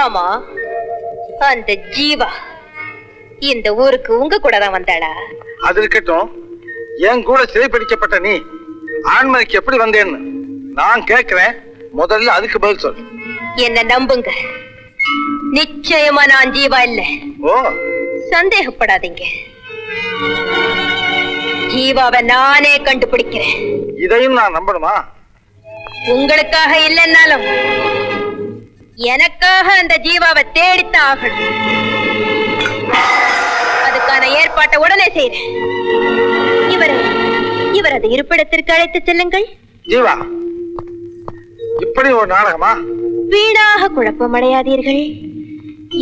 ஆமா, அந்த ஜீவா இந்த ஊருக்கு உங்க கூட தான் வந்தாளா? அது இருக்கட்டும், என் கூட சிறைப்பிடிக்கப்பட்ட நீ ஆண்மனைக்கு எப்படி வந்தேன்னு நான் கேட்கிறேன். முதல்ல அதுக்கு பதில் சொல். என்ன நம்புங்க, நிச்சயமா நான் ஜீவா இல்ல. ஓ, சந்தேகப்படாதீங்க. ஜீவாவை நானே கண்டுபிடிக்கிறேன். இதையும் நான் நம்பணுமா? உங்களுக்காக இல்லைன்னாலும் எனக்காக அந்த ஜீவாவை தேடித்தான் ஆகணும். அதுக்கான ஏற்பாட்டை உடனே செய்றேன். இவரது இருப்பிடத்திற்கு அழைத்து செல்லுங்கள். ஜீவா, இப்படி ஒரு நாடகமா? வீணாக குழப்பமடையாதீர்கள்.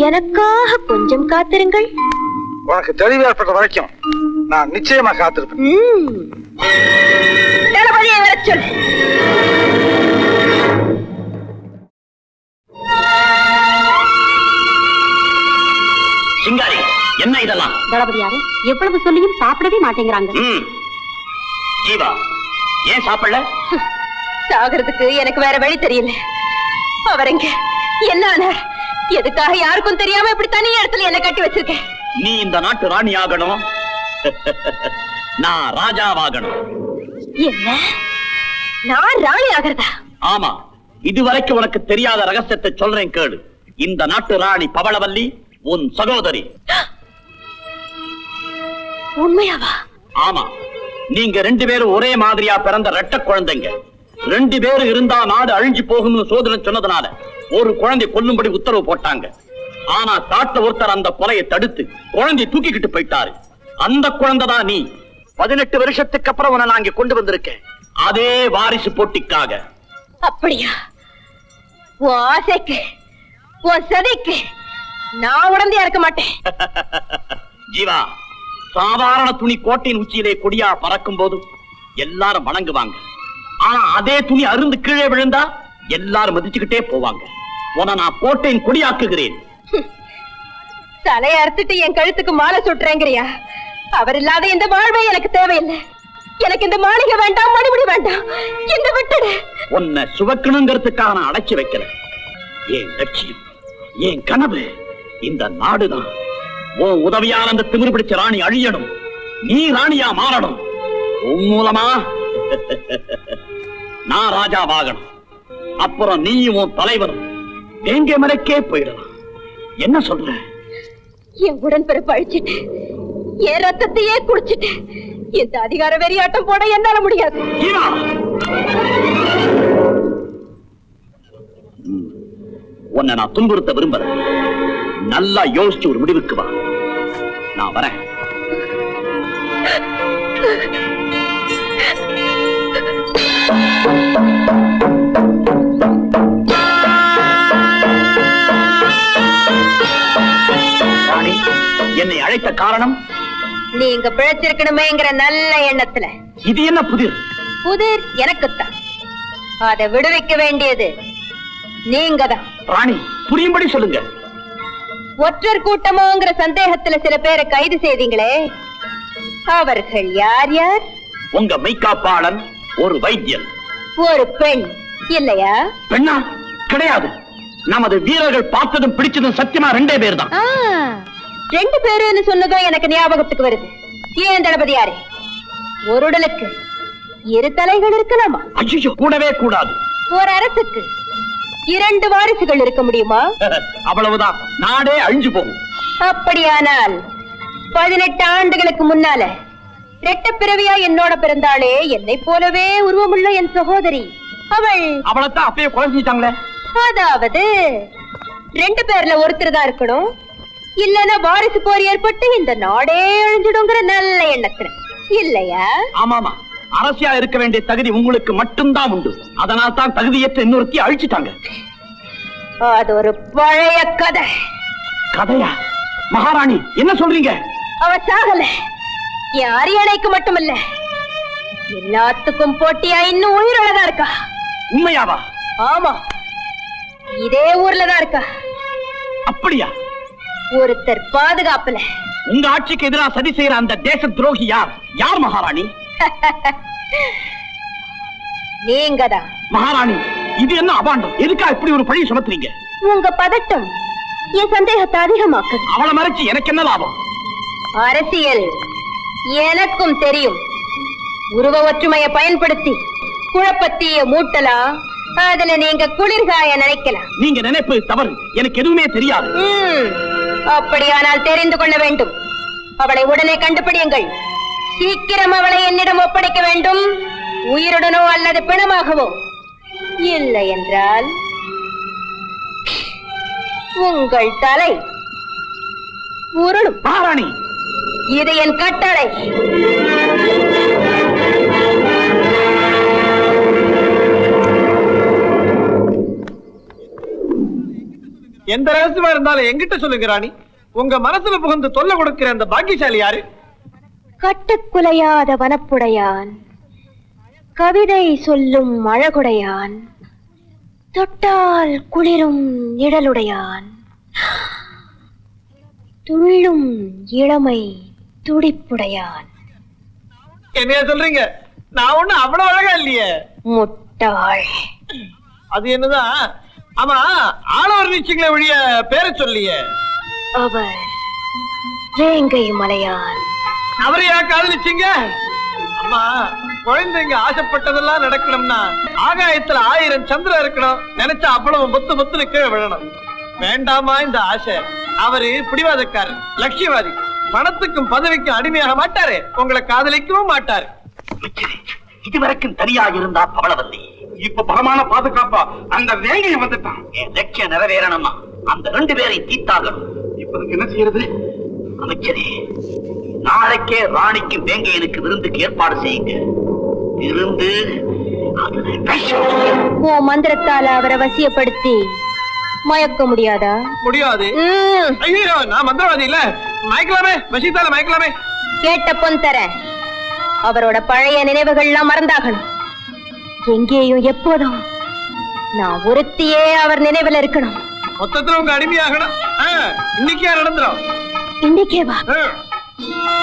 எனக்காக கொஞ்சம் காத்திருங்கள். உனக்கு தெளிவு ஏற்பட்ட வரைக்கும் நான் நிச்சயமா காத்திருப்பேன். தளபதியை வரச் சொல்லு. சிங்காரி, என்ன இதெல்லாம்? தளபதியாரே, எவ்வளவு சொல்லியும் சாப்பிடவே மாட்டேங்கிறாங்க. ஜீவா ஏன் சாப்பிடல? சாகிறதுக்கு எனக்கு வேற வழி தெரியல. அவரங்க என்ன ஆனார்? எதுக்காக யாருக்கும் தெரியாம இப்படி தனி இடத்துல என்ன கட்டி வச்சிருக்கேன்? நீ இந்த நாட்டு ராணி ஆகணும், நான் ராஜாவாகணும். என்ன, நான் ராணி ஆகிறதா? ஆமா, இதுவரைக்கும் உனக்கு தெரியாத ரகசியத்தை சொல்றேன் கேளு. இந்த நாட்டு ராணி பவளவல்லி உன் சகோதரி. உண்மையாவா? ஆமா, நீங்க 2 பேரும் ஒரே மாதிரியா பிறந்த ரெட்ட குழந்தைங்க. 2 பேரும் இருந்தா நாடு அழிஞ்சு போகும்னு சோதனை சொன்னதுனால ஒரு குழந்தை கொல்லும்படி உத்தரவு போட்டாங்க. ஆனா காட்டுல ஒருத்தர் அந்த கொலையை தடுத்து குழந்தை தூக்கிக்கிட்டு போயிட்டாரு. அந்த குழந்தைதான் நீ. 18 வருஷத்துக்கு அப்புறம் உன்னை நான் இங்க கொண்டு வந்திருக்கேன், அதே வாரிசு போட்டிக்காக. அப்படியா? உன் ஆசைக்கு, உன் சதிக்கு நான் உடந்தையா இருக்க மாட்டேன். ஜீவா, சாதாரண துணி கோட்டையின் உச்சியிலே கொடியா பறக்கும் போது எல்லாரும் வணங்குவாங்க. ஆனா அதே துணி அருந்து கீழே விழுந்தா எல்லாரும் மதிச்சுக்கிட்டே போவாங்க. உன்னை நான் கோட்டையின் கொடியாக்குகிறேன். தலையை அறுத்துட்டு என் கழுத்துக்கு மாலை சுட்டுறேங்கிறியா? அவர் இல்லாத இந்த வாழ்வே எனக்கு தேவையில்லை. எனக்கு இந்த மாளிகை வேண்டாம், மணிமுடி வேண்டாம், என்ன விட்டுடு. உன்னை சுவக்கணுங்கிறதுக்காக நான் அடைச்சு வைக்கல. என் லட்சியம், என் கனவு இந்த நாடுதான். உன் உதவியால் அந்த திமிரு பிடிச்ச ராணி அழியணும், நீ ராணியா மாறணும். உன் மூலமா நான் ராஜாவாகணும். அப்புறம் நீயும் உன் தலைவனும் வேங்கை மலைக்கே போயிடலாம். என்ன சொல்ற? என் உடன்பிறப்பு அழிச்சிட்டு, என் ரத்தத்தையே குடிச்சிட்டு இந்த அதிகார வெறியாட்டம் போட என்னால முடியாது. உன்னை நான் துன்புறுத்த விரும்புறேன். நல்லா யோசிச்சு ஒரு முடிவுக்கு வா. நான் வரேன். ராணி, என்னை அழைத்த காரணம்? நீங்க பிழைச்சிருக்கணுமேங்கிற நல்ல எண்ணத்துல. இது என்ன புதிர்? புதிர் எனக்குத்தான். அதை விடுவிக்க வேண்டியது நீங்க தான். ராணி, புரியும்படி சொல்லுங்க. ஒற்றர் கூட்டமோங்கிற சந்தேகத்துல சில பேரை கைது செய்தீங்களே, அவர்கள் யார் யார்? உங்க மெய்காப்பாளன், ஒரு வைத்தியன், ஒரு பெண் இல்லையா? பெண்ணா? கிடையாது. நமது வீரர்கள் பார்த்ததும் பிடிச்சதும் சத்தியமா 2 பேர் தான். 2 பேருன்னு சொன்னதும் எனக்கு ஞாபகத்துக்கு வருது. ஏன் தளபதியாரே, ஒரு உடலுக்கு 2 தலைகள் இருக்கலாமா? ஐயோ, கூடவே கூடாது. ஒரு அரசுக்கு 2 வாரிசுகள் இருக்க முடியுமா? அவ்வளவுதான், நாடே அழிஞ்சு போகும். அப்படியானால் 18 ஆண்டுகளுக்கு முன்னால ரெட்ட பிறவியா என்னோட பிறந்தாளே, என்னை போலவே உருவமுள்ள என் சகோதரி, அவளைத்தான் அப்பயே கொலை செஞ்சிட்டாங்களே. அதாவது 2 பேர்ல ஒருத்தர் தான் இருக்கணும், இல்லன்னா வாரிசு போர் ஏற்பட்டு இந்த நாடே அழிஞ்சிடுங்கிற நல்ல எண்ணத்துல இல்லையா? ஆமாமா, அரசியா இருக்க வேண்டிய தகுதி உங்களுக்கு மட்டும்தான் உண்டு. அதனால் தான் தகுதியற்ற இன்னொருத்தி அழிச்சிட்டாங்க. அது ஒரு பழைய கதை. கதையா? மகாராணி என்ன சொல்றீங்க? அவ சாகல. என் அரியணைக்கு மட்டுமல்ல, எல்லாத்துக்கும் போட்டியா இன்னும் உயிரோடதான் இருக்கா. உண்மையாவா? ஆமா, இதே ஊர்லதான் இருக்கா. அப்படியா? ஒருத்தர் பாதுகாப்புல. உங்க ஆட்சிக்கு எதிராக சதி செய்யற அந்த தேச துரோகி யார்? யார் மகாராணி? நீங்கதான். மகாராணி, இது என்ன அபாண்டம்? எதுக்கா இப்படி ஒரு பழி சுமத்துறீங்க? உங்க பதட்டம் என் சந்தேகத்தை அதிகமாக்குது. அவளை மறைச்சு எனக்கு என்ன லாபம்? அரசியல் எனக்கும் தெரியும். உருவ ஒற்றுமையை பயன்படுத்தி குழப்பத்திய மூட்டலாம். அதுல நீங்க குளிர்காய நினைக்கலாம். நீங்க நினைப்பு தவறு. எனக்கு எதுவுமே தெரியாது. அப்படியானால் தெரிந்து கொள்ள வேண்டும். அவளை உடனே கண்டுபிடியுங்கள். சீக்கிரம் அவளை என்னிடம் ஒப்படைக்க வேண்டும். உயிருடனோ அல்லது பிணமாகவோ. இல்லை என்றால் உங்கள் தலை உருளும். மகாராணி, இது என் கட்டளை. எந்த ரகசியமா இருந்தாலும் எங்கிட்ட சொல்லுங்க ராணி. உங்க மனசுல புகுந்து தொல்லை கொடுக்கிற அந்த பாக்கியசாலி யாரு? கட்டுக்குலையாத வனப்புடையான், கவிதை சொல்லும் அழகுடையான், தொட்டால் குளிரும் நிழலுடையான், துள்ளும் இளமை துடிப்புடையான். என்னைய சொல்றீங்க? நான் ஒண்ணு அவ்வளவு அழகா இல்லையே. முட்டாள். அது என்னதான்? ஆமா, ஆளவர் நீச்சிங்களே ஒழிய பேரை சொல்லியே. அவர் வேங்கை மலையான். அவரையா காதலிச்சீங்க? அம்மா, குழந்தைங்க ஆசைப்பட்டதெல்லாம் நடக்கணும்னா ஆகாயத்துல 1000 சந்திரன் இருக்கணும். நினைச்சா அவ்வளவு முத்து முத்து கீழே விழணும். வேண்டாமா இந்த ஆசை? அவரு பிடிவாதக்காரர், லட்சியவாதி. பணத்துக்கும் பதவிக்கும் அடிமையாக மாட்டாரு. உங்களை காதலிக்கவும் மாட்டாரு. இதுவரைக்கும் தனியா இருந்தா பவளவல்லி. இப்ப பலமான பாதுகாப்பா அந்த வேங்கைய வந்துட்டான். என் லட்சியம் நிறைவேறணுமா அந்த 2 பேரை தீத்தாகணும். இப்ப என்ன செய்யறது? அமைச்சரே, நாளைக்கே ராணிக்கு வேங்கையனுக்கு விருந்துக்கு ஏற்பாடு செய்யுங்க. விருந்து மந்திரத்தால அவரை வசியப்படுத்தி மயக்க முடியாதா? முடியாது. ஐயோ, நான் மந்திரவாதி இல்ல. மயக்கலாமே, வசித்தால மயக்கலாமே. கேட்ட பொன் தர. அவரோட பழைய நினைவுகள்லாம் மறந்தாகணும். எங்கேயும் எப்போதும் நான் ஒருத்தியே அவர் நினைவில் இருக்கணும். மொத்தத்துல உங்க அடிமையாகணும். இன்னைக்கே நடந்துரும். இன்னைக்கே வா.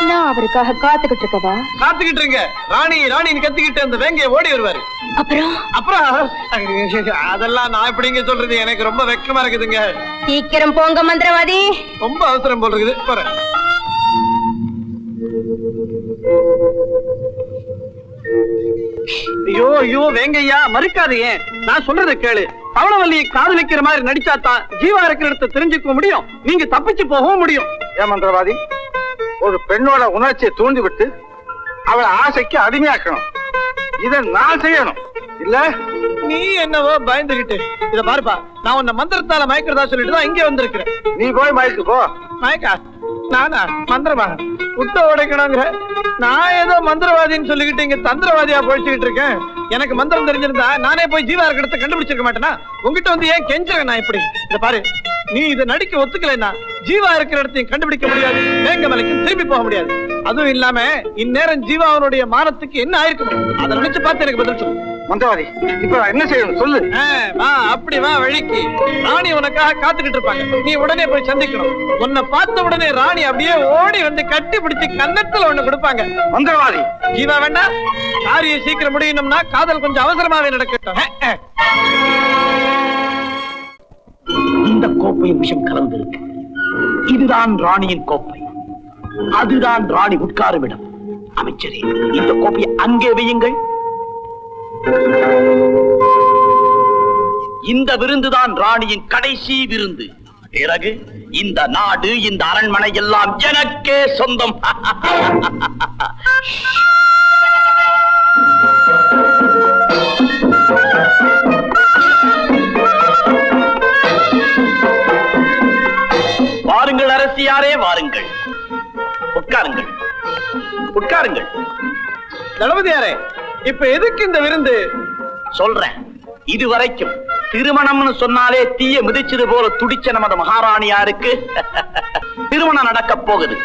நான் அவருக்காக காத்துக்கிட்டு இருக்கவா? காத்துக்கிட்டு இருங்க. ராணி ராணின்னு கத்திக்கிட்டு அந்த வேங்கைய ஓடி வருவாரு. அப்புறம் அதெல்லாம் நான் எப்படிங்க சொல்றது? எனக்கு ரொம்ப வெக்கமா இருக்குதுங்க. சீக்கிரம் போங்க மந்திரவாதி. ரொம்ப அவசரம் போல் இருக்குது. போறேன். ஐயோ ஐயோ, வேங்கையா மறுக்காதீங்க. நான் சொல்றத கேளு. பவளவல்லியை காதலிக்கிற மாதிரி நடிச்சாதான் ஜீவா இருக்கிற இடத்தை தெரிஞ்சுக்க முடியும். நீங்க தப்பிச்சு போகவும் முடியும். ஏன் மந்திரவாதி, ஒரு பெண்ணோட உணர்ச்சியை தூண்டி விட்டு அவளை ஆசைக்கு அடிமையாக்கணும். இதை நான் செய்யணும். இல்ல நீ என்னவோ பயந்துகிட்டு. இத பாருப்பா, நான் உன்னை மந்திரத்தால மயக்கிறதா சொல்லிட்டு தான் இங்கே வந்திருக்கிறேன். நீ போய் மயக்கு போ. மயக்கா? நானா மந்திரமா? விட்ட உடைக்கணுங்கிற? நான் ஏதோ மந்திரவாதின்னு சொல்லிக்கிட்டு இங்க தந்திரவாதியா போயிச்சுக்கிட்டு இருக்கேன். எனக்கு மந்திரம் தெரிஞ்சிருந்தா நானே போய் ஜீவா இருக்கிறத கண்டுபிடிச்சிருக்க மாட்டேனா? உங்ககிட்ட வந்து ஏன் கெஞ்சுறேன் நான் இப்படி? இத பாரு, நீ இதை நடிக்க ஒத்துக்கலைன்னா ஜீவா இருக்கிற இடத்தையும் கண்டுபிடிக்க முடியாது, வேங்க மலைக்கும் திரும்பி போக முடியாது. அதுவும் இல்லாம இந்நேரம் ஜீவாவனுடைய மானத்துக்கு என்ன ஆயிருக்கணும் அதை நினைச்சு பார்த்து எனக்கு பதில் சொல்லு. மந்திரவாதி, இப்ப என்ன செய்யணும் சொல்லு. வா, அப்படி வா வழிக்கு. ராணி உனக்காக காத்துக்கிட்டு இருப்பாங்க. நீ உடனே போய் சந்திக்கணும். உன்னை பார்த்த உடனே ராணி அப்படியே ஓடி வந்து கட்டி பிடிச்சு கன்னத்துல ஒண்ணு கொடுப்பாங்க. மந்திரவாதி, ஜீவா வேண்டாம். காரியம் சீக்கிரம் முடியணும்னா காதல் கொஞ்சம் அவசரமாவே நடக்கட்டும். இந்த கோப்பையின் விஷம் கலந்திருக்கு. இதுதான் ராணியின் கோப்பை. அதுதான் ராணி உட்காரும் இடம். அமைச்சரே, இந்த கோப்பையை அங்கே வையுங்கள். இந்த விருந்துதான் ராணியின் கடைசி விருந்து. பிறகு இந்த நாடு, இந்த அரண்மனை எல்லாம் எனக்கே சொந்தம். வாருங்கள் அரசியாரே, வாருங்கள். உட்காருங்கள், உட்காருங்கள். தளபதியாரே, இப்ப எதுக்கு இந்த விருந்து? சொல்றேன். இதுவரைக்கும் திருமணம்னு சொன்னாலே தீய மிதிச்சது போல துடிச்ச நமது மகாராணியாருக்கு திருமணம் நடக்க போகுது.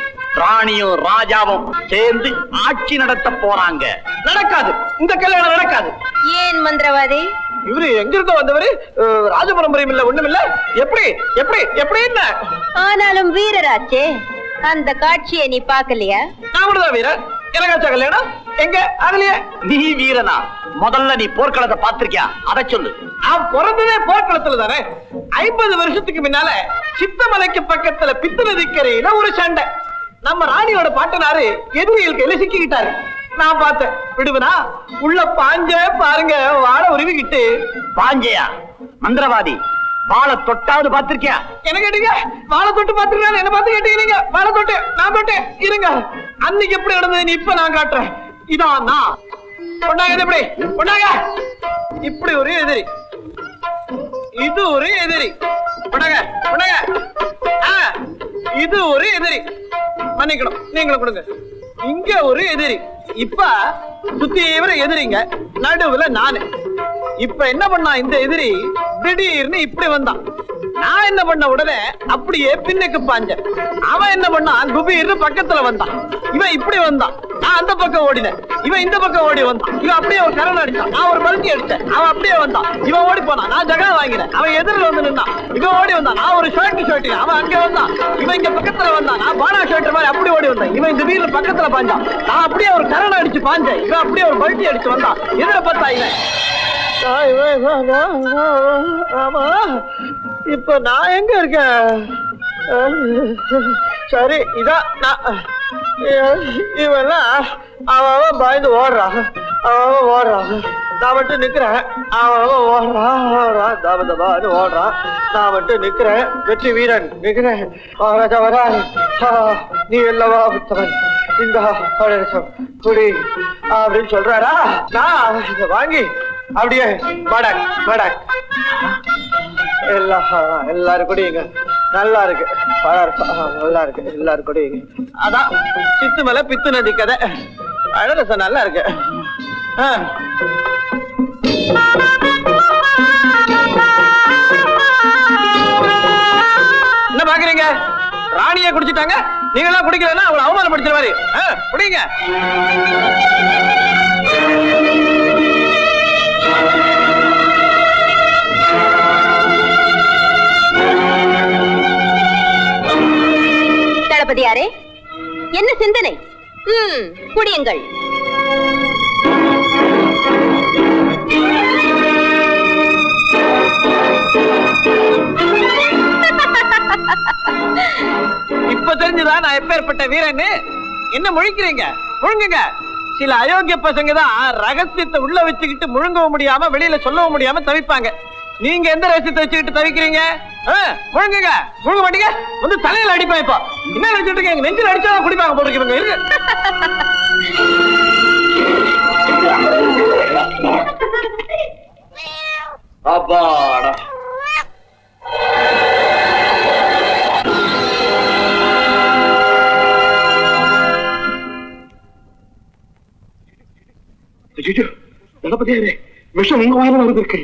ராணியும் ராஜாவும் சேர்ந்து ஆட்சி நடத்த போறாங்க. நடக்காது, இந்த கல்யாணம் நடக்காது. ஏன் மந்திரவாதி? இவரு எங்க இருந்தோ வந்தவரு, ராஜபரம்பரையும் இல்ல, ஒண்ணும் இல்ல. எப்படி எப்படி எப்படி என்ன? ஆனாலும் வீரராச்சே, அந்த காட்சியை நீ பாக்கலையா? நான் கூட தான் வீரன். எனக்காச்சா கல்யாணம்? எங்க அதுலயே? நீ வீரனா? முதல்ல நீ போர்க்களத்தை பாத்திருக்கியா? அதை சொல்லு. நான் பிறந்ததே போர்க்களத்துல தானே. 50 வருஷத்துக்கு முன்னால சித்தமலைக்கு பக்கத்துல பித்து நதிக்கரையில ஒரு சண்டை. நம்ம ராணியோட பாட்டனாரு எதிரிகளுக்கு எல்லாம் சிக்கிக்கிட்டாரு. நான் பார்த்தேன், விடுவனா? உள்ள பாஞ்ச பாருங்க, வாழை உருவிக்கிட்டு. பாஞ்சையா? மந்திரவாதி. வாழை தொட்டாவது பாத்திருக்கியா? என்ன கேட்டீங்க? வாழை தொட்டு பாத்துருக்கேன். என்ன பார்த்து கேட்டீங்க? வாழை தொட்டு நான் தொட்டேன். இருங்க, அன்னைக்கு எப்படி நடந்தது இப்ப நான் காட்டுறேன். இதான் நான். கொண்டாங்க, எப்படி கொண்டாங்க. இப்படி ஒரு எதிரி, இது ஒரு எதிரி. கொண்டாங்க கொண்டாங்க. இது ஒரு எதிரி. மன்னிக்கணும், நீங்களும் கொடுங்க. இங்க ஒரு எதிரி. இப்ப சுத்தீவிர எதிரிங்க, நடுவுல நானு. இப்ப என்ன பண்ணா இந்த எதிரி? திடீர்னு இப்படி வந்தான். நான் என்ன பண்ண உடனே அப்படியே பின்னுக்கு பாஞ்சேன். அவன் என்ன பண்ணான்? குபீர்னு பக்கத்துல வந்தான். இவன் இப்படி வந்தான், நான் அந்த பக்கம் ஓடினேன். இவன் இந்த பக்கம் ஓடி வந்தான். இவன் அப்படியே ஒரு கரண் அடிச்சான், நான் ஒரு பல்கி அடிச்சேன். அவன் அப்படியே வந்தான், இவன் ஓடி போனான். நான் ஜகா வாங்கினேன். அவன் எதிரில் வந்து நின்னான். இவன் ஓடி வந்தான், நான் ஒரு ஷர்ட் ஷர்ட்டினேன். அவன் அங்கே வந்தான், இவன் இங்க பக்கத்துல வந்தான். நான் பானா ஷர்ட் மாதிரி அப்படி ஓடி வந்தேன். இவன் இந்த வீட்டுல பக்கத்துல பாஞ்சான். நான் அப்படியே ஒரு கரண் அடிச்சு பாஞ்சேன். இவன் அப்படியே ஒரு பல்கி அடிச்சு வந்தான். எதிர பார்த்தா இவன். ஆமா, இப்ப நான் எங்க இருக்கேன்? சரி, இதான் நான். இவெல்லாம் அவன் பயந்து ஓடுறான், அவன் ஓடுறான். நான் மட்டும் நிக்கிறேன். அவன் ஓடுறான், தபதபான்னு ஓடுறான். நான் மட்டும் நிக்கிறேன், வெற்றி வீரன் நிக்கிறேன். நீ அல்லவா புத்தவன், இந்த குடி அப்படின்னு சொல்றாரா? நான் இத வாங்கி அப்படியே மடக் மடக் எல்லாரும் குடிங்க. நல்லா இருக்கு, நல்லா இருக்கு, எல்லாரும் குடிங்க. அதான் சித்து மேல பித்து நதி கதை. அழகா நல்லா இருக்கு. என்ன பாக்குறீங்க? ராணியை குடிச்சிட்டாங்க, நீங்க எல்லாம் குடிக்கலன்னா அவளை அவமானப்படுத்துற மாதிரி. குடிங்க. தளபதியாரே, என்ன சிந்தனை? குடியுங்கள். இப்ப தெரிஞ்சுதான் நான் எப்பேற்பட்ட வீரன்னு. என்ன முழிக்கிறீங்க? முழுங்குங்க. சில அயோக்கிய பசங்க தான் ரகசியத்தை உள்ள வச்சுக்கிட்டு முழுங்கவும் முடியாம வெளியில சொல்லவும் முடியாம தவிப்பாங்க. நீங்க எந்த ரகசியத்தை வச்சுக்கிட்டு தவிக்கிறீங்க? முழுங்குங்க. முழுங்க மாட்டீங்க, வந்து தலையில அடிப்பேன். இப்ப என்ன நினைச்சிட்டு இருக்கீங்க? நெஞ்சில் அடிச்சாதான் குடிப்பாங்க போட்டுருக்கீங்க. அப்பாடா. விஷம் உங்க வாயில வருது.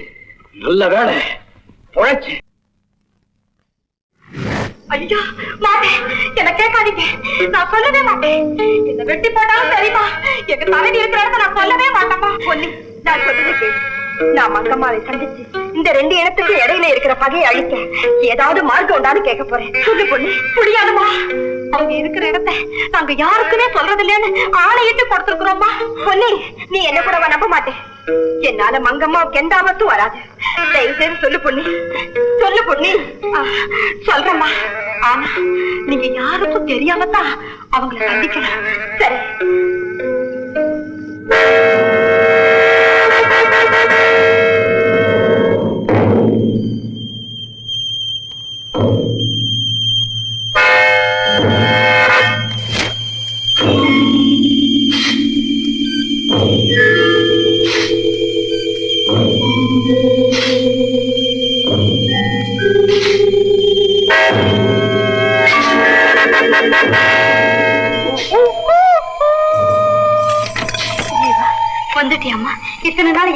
நல்ல வேலை பொழைச்சு. ஐயா, மாட்டேன், என்ன கேட்காதீங்க. நான் சொல்லவே மாட்டேன். என்ன வெட்டி போட்டாலும் சரிமா, எங்க தலைவி இருக்கிற இடத்த நான் சொல்லவே மாட்டேமா. பொன்னி, நான் சொல்றது கேளு. நான் மங்கம்மாவை சந்திச்சு இந்த 2 இடத்துக்கு இடையில இருக்கிற பகையை அழிக்க ஏதாவது மார்க்கம் உண்டான்னு கேட்க போறேன். சொல்லு பொண்ணு. முடியாதுமா, அவங்க இருக்கிற இடத்த நாங்க யாருக்குமே சொல்றது இல்லைன்னு ஆணையிட்டு கொடுத்துருக்குறோம்மா. பொன்னி, நீ என்ன கூட நம்ப மாட்டேன். என்னால மங்கம்மாவுக்கு எந்த ஆபத்தும் வராது. தயவு செய்து சொல்லு பொண்ணி, சொல்லு பொண்ணி. சொல்றேம்மா. ஆனா நீங்க யாருக்கும் தெரியாமத்தான் அவங்களை சந்திக்கணும். சரி.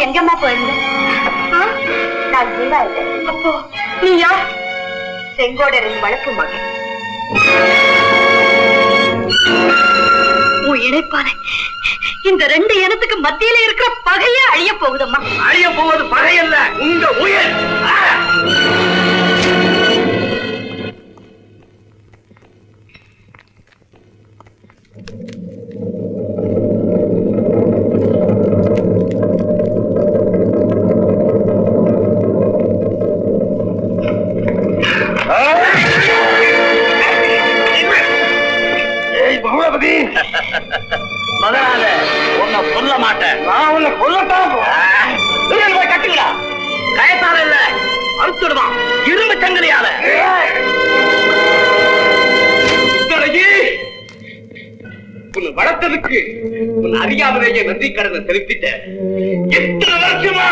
நாள் எங்கம்மா போயிருந்த? நான் ஜீவா இல்லை. அப்போ நீ யார்? செங்கோடரின் வழக்கு மகன். உன் இணைப்பானை இந்த ரெண்டு இனத்துக்கு மத்தியில இருக்கிற பகையே அழிய போகுதம்மா. அழிய போவது பகையல்ல, உங்க உயிர். முதலாள உன்னை சொல்ல மாட்டேன். நான் உன்னை கொல்லத்தான் போய் கட்டுங்களா? கயத்தால இல்ல, அறுத்துடுவான் இரும்பு சங்கிலியால. உன்னை வளர்த்ததுக்கு உன் அறியாமலேயே நன்றி கடனை செலுத்திட்ட. எத்தனை வருஷமா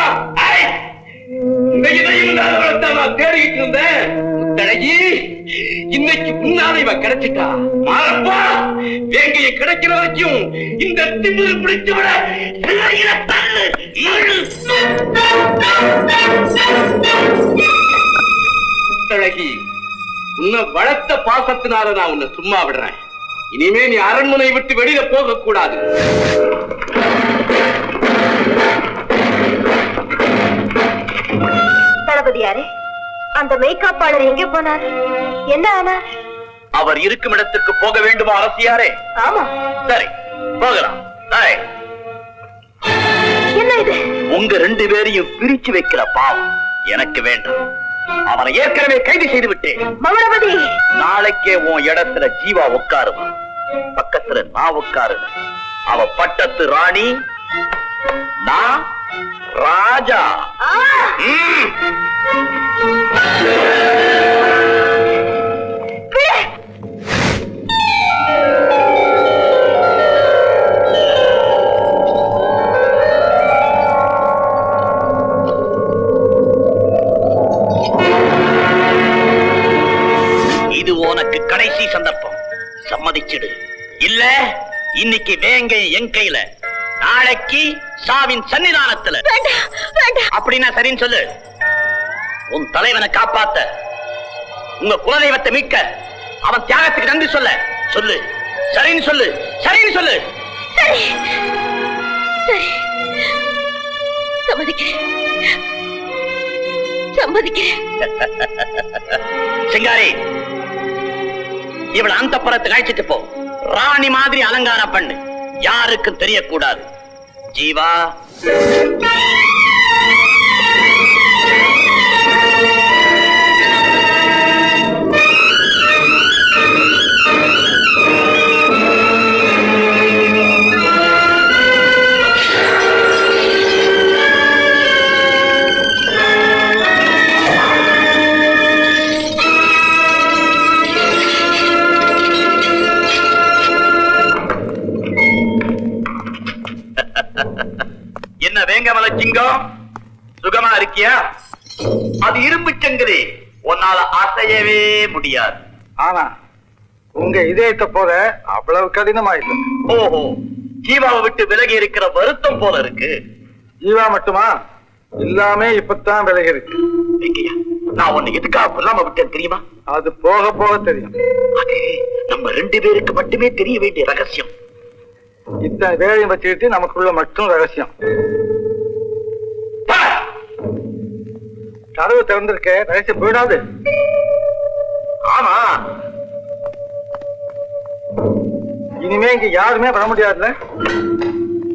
இந்த இதையும் நான் தேடிக்கிட்டு இருந்தேன். முத்தழகி, இன்னைக்கு முன்னால இவ கிடைச்சிட்டா. மாறப்பா, வேங்கைய கிடைக்கிற வரைக்கும் இந்த திமிரு பிடிச்சு விட சிலையில தள்ளு. முத்தழகி, உன்னை வளர்த்த பாசத்தினால நான் உன்னை சும்மா விடுறேன். இனிமே நீ அரண்மனை விட்டு வெளியில போக கூடாது. தளபதியாரே, அந்த மெய்காப்பாளர் எங்கே போனார்? என்ன ஆனார்? அவர் இருக்கும் இடத்துக்கு போக வேண்டுமா அரசியாரே? ஆமா. சரி, போகலாம். என்ன இது? உங்க ரெண்டு பேரையும் பிரிச்சு வைக்கிற பாவம் எனக்கு வேண்டாம். அவனை ஏற்கனவே கைது செய்து விட்டேன். மமரவதி, நாளைக்கே உன் இடத்துல ஜீவா உட்காருவான், பக்கத்துல நான் உட்காருவேன். அவ பட்டத்து ராணி, நான் ராஜா. இது உனக்கு கடைசி சந்தர்ப்பம். சம்மதிச்சிடு. இல்ல இன்னைக்கு வேங்கை என் கையில, நாளைக்கு சாவின் சன்னிதானத்துல. அப்படின்னா சரின்னு சொல்லு. உன் தலைவனை காப்பாத்த, உங்க குலதெய்வத்தை மீட்க, அவன் தியாகத்துக்கு நன்றி சொல்ல சொல்லு. சரின்னு சொல்லு, சரின்னு சொல்லு. சரி சரி, சம்மதிக்கிறேன் சம்மதிக்கிறேன். சிங்காரி, இவளை அந்த புறத்துக்கு அழைச்சிட்டு போ. ராணி மாதிரி அலங்காரம் பண்ணு, யாருக்கும் தெரியக்கூடாது. ஜீவா, என்ன வேங்கமல சிங்கம், சுகமா இருக்கியா? அது இரும்பு சங்கிலி, உன்னால அசையவே முடியாது. ஆனா உங்க இதயத்தை போல அவ்வளவு கடினமா இல்லை. ஓஹோ, ஜீவாவை விட்டு விலகி இருக்கிற வருத்தம் போல இருக்கு. ஜீவா மட்டுமா, எல்லாமே இப்பதான் விலகி இருக்கு. வெங்கையா, நான் உன்னை எதுக்காக கொல்லாம விட்டேன் தெரியுமா? அது போக போக தெரியும். அது நம்ம ரெண்டு பேருக்கு மட்டுமே தெரிய வேண்டிய ரகசியம். இத்தனை வேலையும் வச்சுக்கிட்டு நமக்குள்ள மட்டும் ரகசியம். கதவு திறந்திருக்க, ரகசியம் போயிடாது. ஆமா, இனிமே இங்க யாருமே வர முடியாதுல்ல?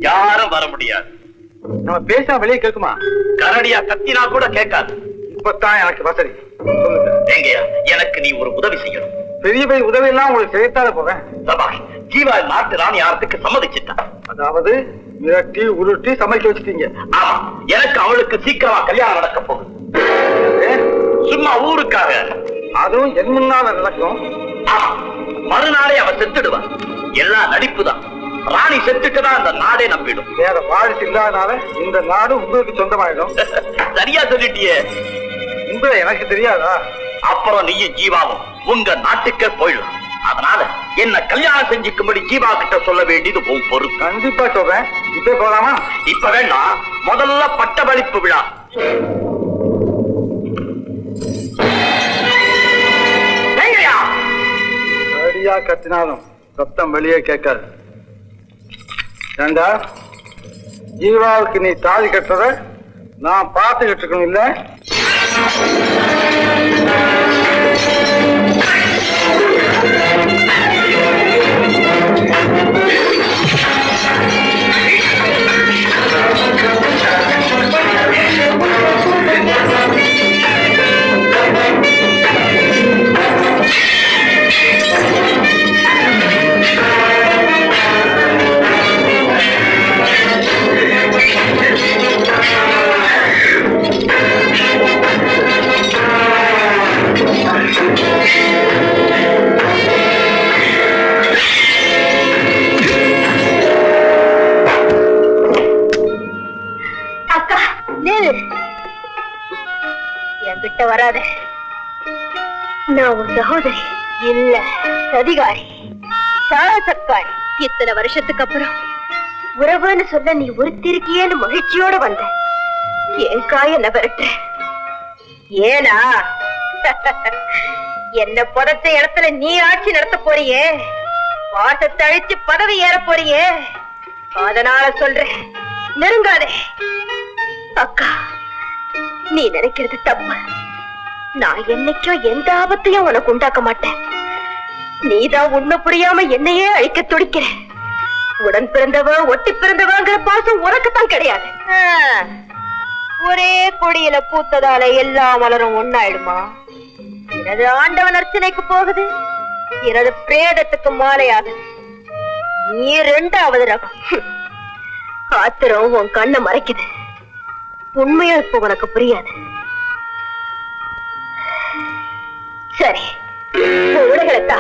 யாரும் வர முடியாது. நம்ம பேசா வெளியே கேட்குமா? கரடியா கத்தினா கூட கேட்காது. இப்பதான் எனக்கு வசதி. சொல்லுங்க வெங்கையா, எனக்கு நீ ஒரு உதவி செய்யணும். பெரிய பெரிய உதவி எல்லாம் உங்களுக்கு செய்யத்தால போவேன். சபாஷ், ஜீவா நாட்டு ராணி யாருக்கு சம்மதிச்சுட்டா. அதாவது மிரட்டி உருட்டி சமைக்க வச்சுட்டீங்க. ஆமா, எனக்கு அவளுக்கு சீக்கிரமா கல்யாணம் நடக்க போகுது. சும்மா ஊருக்காக. அதுவும் என் முன்னால நடக்கும். ஆமா, மறுநாளே அவ செத்துடுவான். எல்லாம் நடிப்புதான். ராணி செத்துட்டுதான் அந்த நாடே நம்பிடும். வேற வாரிசு இல்லாதனால இந்த நாடு உங்களுக்கு சொந்தமாயிடும். சரியா சொல்லிட்டியே. உங்களை எனக்கு தெரியாதா? அப்புறம் நீயும் ஜீவாவும் உங்க நாட்டுக்கே போயிடலாம். அதனால என்ன கல்யாணம் செஞ்சுக்கும்படி ஜீவா கிட்ட சொல்ல வேண்டியது உன் பொறுப்பு. கண்டிப்பா சொல்றேன். இப்ப போலாமா? இப்ப வேண்டாம், முதல்ல பட்டமளிப்பு விழா. எங்கயா? சரியா கத்தினாலும் சத்தம் வெளியே கேட்காது. ஏண்டா, ஜீவாவுக்கு நீ தாலி கட்டுறத நான் பார்த்துக்கிட்டு இருக்கணும் இல்ல? அக்கா நில், என்கிட்ட வராத. நான் உன் சகோதரி இல்ல, சதிகாரி, சாரசக்காரி. இத்தனை வருஷத்துக்கு அப்புறம் உறவுன்னு சொல்ல நீ ஒருத்திருக்கியேன்னு மகிழ்ச்சியோட வந்த. என் காய நபரட்ட ஏனா என்ன புதைச்ச இடத்துல நீ ஆட்சி நடத்த போறியே, பாசத்தை அழிச்சு பதவி ஏற போறியே, அதனால சொல்றேன், நெருங்காதே. அக்கா, நீ நினைக்கிறது தப்பு. நான் என்னைக்கும் எந்த ஆபத்தையும் உனக்கு உண்டாக்க மாட்டேன். நீதான் உண்மை புரியாம என்னையே அழிக்க துடிக்கிற. உடன் பிறந்தவ ஒட்டி பிறந்தவங்கிற பாசம் உனக்குத்தான் கிடையாது. ஒரே கொடியில பூத்ததால எல்லா மலரும் ஒன்னாயிடுமா? எனது ஆண்டவன் அர்ச்சனைக்கு போகுது, எனது பிரேதத்துக்கு மாலையாகுது. நீ ரெண்டாவது ரகம். ஆத்திரம் உன் கண்ணை மறைக்குது. உண்மையா இப்ப உனக்கு புரியாது. சரி, விடுகளத்தா.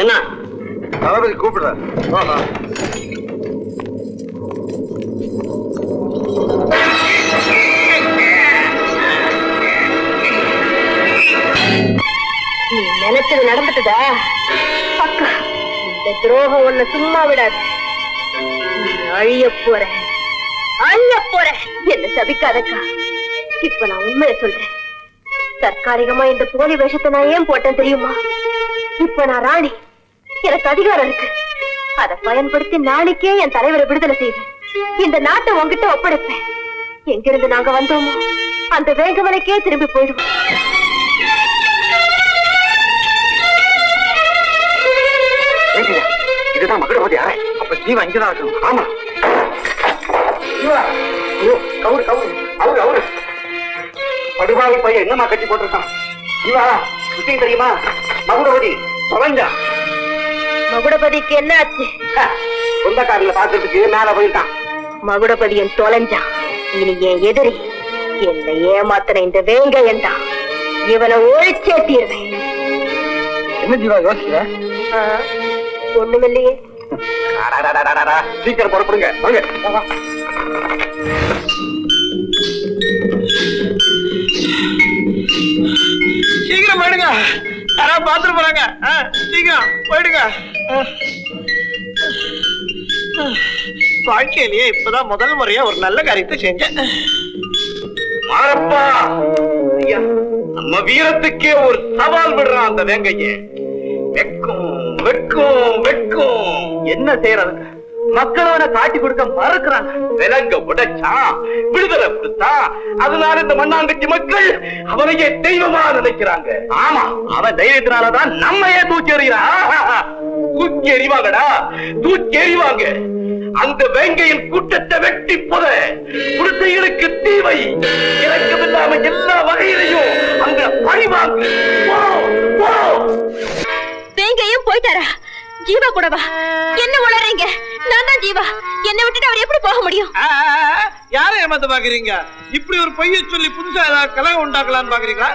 என்ன தளபதி கூப்பிடுற? நீ நினைச்சது நடந்துட்டுதா? அக்கா, இந்த துரோகம் உன்னை சும்மா விடாது. நீ அழிய போற, என்ன சபிக்காதக்கா. இப்ப நான் உண்மையை சொல்றேன். தற்காலிகமா இந்த போலி வேஷத்தை நான் ஏன் போட்டேன் தெரியுமா? இப்ப நான் ராணி, எனக்கு அதிகாரம் இருக்கு. அதை பயன்படுத்தி நாளைக்கே என் தலைவரை விடுதலை செய்வேன். இந்த நாட்டை உங்ககிட்ட ஒப்படைப்பேன். எங்கிருந்து நாங்க வந்தோமோ அந்த வேங்கமலைக்கே திரும்பி போயிடுவோம். இதுதான் மகுடபதி அறை. அப்ப ஜீவா இங்கதான் இருக்கணும். ஆமா. கவுரு கவுரு அவரு அவரு படுபாவி பையன் என்னமா கட்டி போட்டிருக்கான்? இவா விஷயம் தெரியுமா? மகுடபதி தொலைஞ்சா. மகுடபதிக்கு என்ன ஆச்சு? சொந்தக்காரங்களை பாக்குறதுக்கு மேல போயிருக்கான். மகுடபதியன் தொலைஞ்சான். இனி என் எதிரி என்னை ஏமாத்தின இந்த வேங்கையன்டா. இவனை ஒழிச்சே தீர்வேன். என்ன ஜீவா யோசிக்கிற? ஒண்ணுமில்லையே. சீக்கிரம் புறப்படுங்க. வாங்க. சீக்கிரம் போயிடுங்க. யாராவது பாத்துட்டு போறாங்க. சீக்கிரம் போயிடுங்க. வாழ்க்கையிலேயே இப்பதான் முதல் முறையா ஒரு நல்ல காரியத்தை செஞ்சேன். மாரப்பா, ஐயா, நம்ம வீரத்துக்கே ஒரு சவால் விடுறான் அந்த வேங்கைய. வெக்கும் வெக்கும் வெக்கும். என்ன செய்யறது? மக்களவன காட்டி கொடுக்க மறக்கிறாங்க. விலங்க உடைச்சா, விடுதலை கொடுத்தா, அதனால இந்த மண்ணாங்கட்டி மக்கள் அவனையே தெய்வமா நினைக்கிறாங்க. ஆமா, அவன் தைரியத்தினாலதான் நம்மையே தூக்கி எறிகிறான். தூக்கி எறிவாங்கடா, தூக்கி எறிவாங்க. அந்த வேங்கையின் கூட்டத்தை வெட்டி போத குடிசைகளுக்கு தீவை இறக்கமில்லாம எல்லா வகையிலையும் அங்க பழிவாங்க. வேங்கையும் போயிட்டாரா? ஜீவா கூடவா? என்ன உளறீங்க? நான் தான் ஜீவா. என்ன விட்டுட்டு அவர் எப்படி போக முடியும்? யாரை ஏமாத்த பாக்குறீங்க? இப்படி ஒரு பொய்ய சொல்லி புதுசா ஏதாவது கலகம் உண்டாக்கலான்னு பாக்குறீங்களா?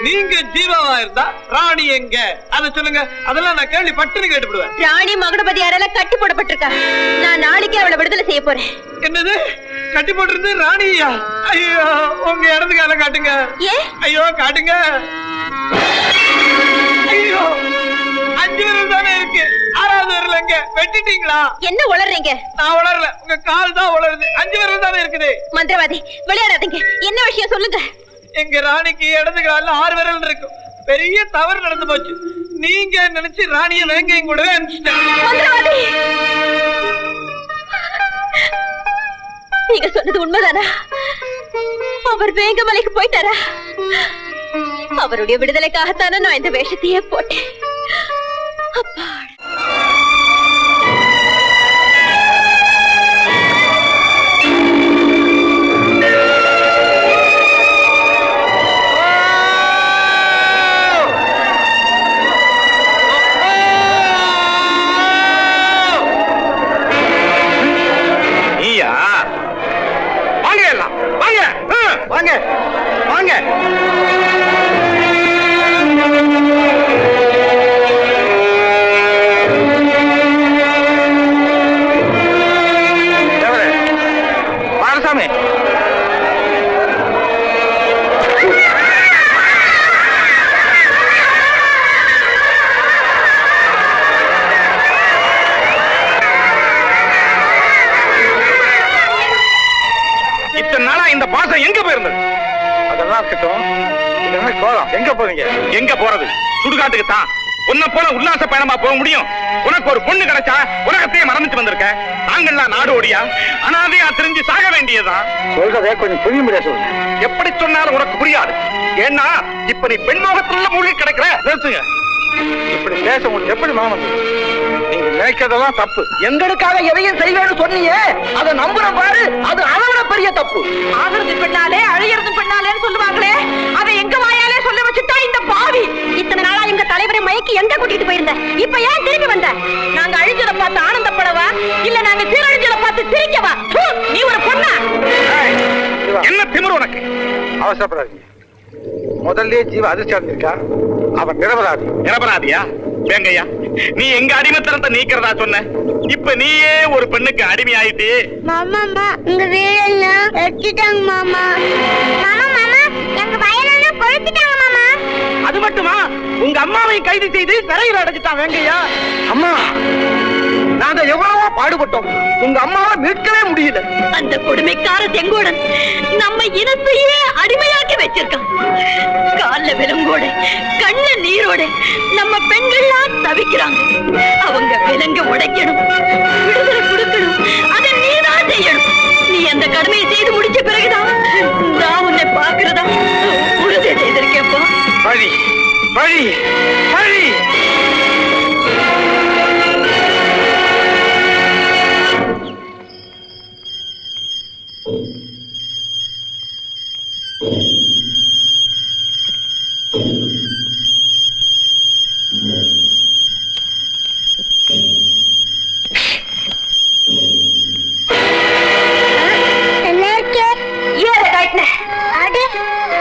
நீங்க ஜீவாவா இருந்தா ராணி எங்க அதை சொல்லுங்க. அதெல்லாம் நான் கேள்வி பட்டுன்னு கேட்டுப்படுவேன். ராணி மகுடபதி அறையில கட்டி போடப்பட்டிருக்கா. நான் நாளைக்கே அவளை விடுதலை செய்ய போறேன். என்னது கட்டி போட்டிருந்து ராணியா? ஐயோ, உங்க இடது கால காட்டுங்க. ஐயோ காட்டுங்க. ஐயோ, 5 விரல் தானே இருக்கு. 6வது விரல் எங்க? வெட்டிட்டீங்களா? என்ன உளறீங்க? நான் உளரல, உங்க கால் தான் உளருது. 5 விரல் தானே இருக்குது. மந்திரவாதி, விளையாடாதீங்க. என்ன விஷயம் சொல்லுங்க. எங்க ராணிக்கு இடது கால 6 விரல் இருக்கு. பெரிய தவறு நடந்து போச்சு. நீங்க நினைச்சு ராணிய வேங்கையும் கூடவே மந்திரவாதி, நீங்க சொன்னது உண்மைதானா? அவர் வேங்கமலைக்கு போயிட்டாரா? அவருடைய விடுதலைக்காகத்தானே நான் இந்த வேஷத்தையே போட்டேன். அப்பா, நீயா? வாங்க எல்லாம் வாங்க வாங்க வாங்க. பாரசாமி, இத்தனை நாளா இந்த பாசம் எங்க போயிருந்தது? அதெல்லாம் இருக்கட்டும். இது என்ன கோலம்? எங்க போறீங்க? எங்க போறது? சுடுகாட்டுக்கு தான். உன்னை போல உல்லாச பயணமா போக முடியும்? உனக்கு ஒரு பொண்ணு கிடைச்சா உலகத்தையே மறந்துட்டு வந்திருக்க. நாங்கள்லாம் நாடோடியா அனாதையா தெரிஞ்சு சாக வேண்டியதுதான். சொல்றதே கொஞ்சம் புரிய முடியாது. சொல்லுங்க. எப்படி சொன்னாலும் உனக்கு புரியாது. ஏன்னா இப்ப நீ பெண்மோகத்துல மூழ்கி கிடக்குற. நிறுத்துங்க. இப்படி பேச உங்களுக்கு எப்படி மாமன்? நீங்க நினைக்கிறதெல்லாம் தப்பு. எங்களுக்காக எதையும் செய்வேன்னு சொன்னீங்க, அதை நம்புற பாரு, அது அளவுல பெரிய தப்பு. ஆகிறது பெண்ணாலே அழியறது பெண்ணாலேன்னு சொல்லுவாங்களே, அதை எங்க வாயாலே சொல்ல வச்சுட்டா இந்த பாவி. இத்தனை நாளா எங்க தலைவரை மயக்கி எங்க கூட்டிட்டு போயிருந்த? இப்ப ஏன் திரும்பி வந்த? நாங்க அழிஞ்சதை பார்த்து ஆனந்தப்படவா, இல்ல நாங்க சீரழிஞ்சதை பார்த்து சிரிக்கவா? நீ ஒரு பொண்ணா? என்ன திமிரு உனக்கு? அவசரப்படாதீங்க. முதல்ல ஜீவ அதிர்ச்சி அடைஞ்சிருக்கா. அவன் நிரபராதி. நிரபராதியா? வேங்கையா, நீ எங்க அடிமைத்தனத்தை நீக்கிறதா சொன்ன? இப்ப நீயே ஒரு பெண்ணுக்கு அடிமை ஆயிட்டு. மாமா உங்க வீடெல்லாம் எடுத்துட்டாங்க மாமா. மாமா மாமா எங்க வயலெல்லாம் கொளுத்திட்டாங்க மாமா. அது மட்டுமா, உங்க அம்மாவை கைது செய்து சிறையில் அடைச்சிட்டான் வேங்கையா. அம்மா, நாங்க எவ்வளவோ பாடுபட்டோம், உங்க அம்மாவை மீட்கவே முடியல. அந்த கொடுமைக்கார செங்கோடன் நம்ம இனத்தையே அடிமையாக்கி வச்சு வச்சிருக்கான். கால்ல விலங்கோட கண்ண நீரோட நம்ம பெண்கள்லாம் தவிக்கிறாங்க. அவங்க விலங்க உடைக்கணும், விடுதலை கொடுக்கணும். அதை நீதான் செய்யணும். நீ அந்த கடமையை செய்து முடிச்ச பிறகுதான் நான் உன்னை பாக்குறதா உறுதி செய்திருக்கேப்பா. வழி வழி வழி.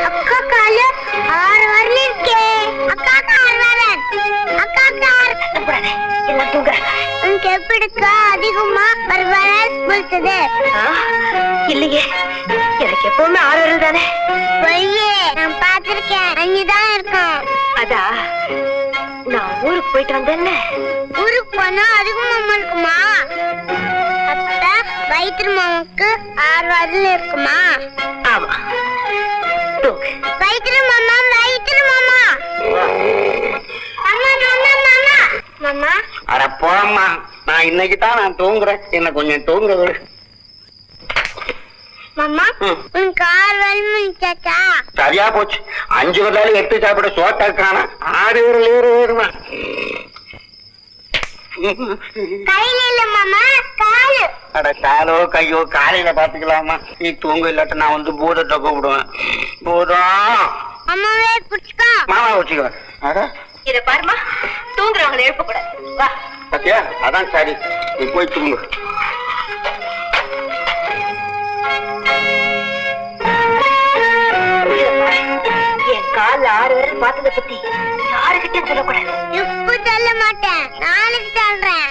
அக்கா காலு 6 வரல இருக்கே. அக்கா கால் வரேன். அக்கா கால் எல்லாம் தூங்குறாங்க. உனக்கு எப்படிக்கா அதிகமா வரல் போல்றது? இல்லையே, எனக்கு எப்பவுமே 6 வரல் தானே. பொய்யே, நான் பாத்திருக்கேன். அங்கதான் இருக்கும். அதா நான் ஊருக்கு போயிட்டு வந்தேன்னு. ஊருக்கு போனா அதிகமா இருக்குமா? அப்ப வயிற்று மாமாவுக்கு 6 வரல் இருக்குமா? ஆமா, தூங்கு. வயிற்று மாமா, வயிற்று மாமா. மாமா மாமா மாமா மாமா. அட போம்மா, நான் இன்னைக்கு தான் நான் தூங்குறேன். என்ன கொஞ்சம் தூங்க விடு. மாமா, உனக்கு 6 வரல் முடிச்சாச்சா? சரியா போச்சு. 5 வரலாலும் 8 சாப்பிட சோட்டா காணா. 6 வரல் ஏறுமா? கையில இல்ல மாமா, காலு. அட காலோ கையோ காலையில பாத்துக்கலாமா? நீ தூங்க இல்லாட்ட நான் வந்து பூதத்தை கூப்பிடுவேன். பூதம் அம்மாவே புடிச்சுக்கோ. மாமா வச்சுக்குவேன். அட இத பாருமா, தூங்குறவங்களை எழுப்ப கூடாது. வா. பாத்தியா, அதான் சரி. நீ போய் தூங்கு. என் கால்ல 6 வரல் பார்த்ததை பத்தி யாருக்கிட்டே சொல்லக்கூடாது. இப்ப சொல்ல மாட்டேன், நாளைக்கு சொல்றேன்.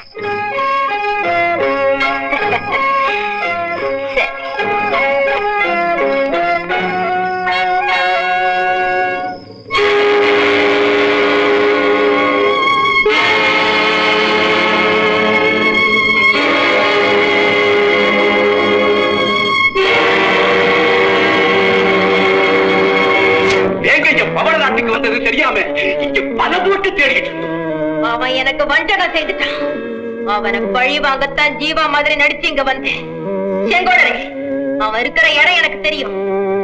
பவள நாட்டுக்கு வந்தது தெரியாம இங்க பல போட்டு தேடிட்டு. அவன் எனக்கு வஞ்சகம் செய்துட்டான். அவனை பழி வாங்கத்தான் ஜீவா மாதிரி நடிச்சு இங்க வந்தேன். செங்கோடரே, அவன் இருக்கிற இடம் எனக்கு தெரியும்.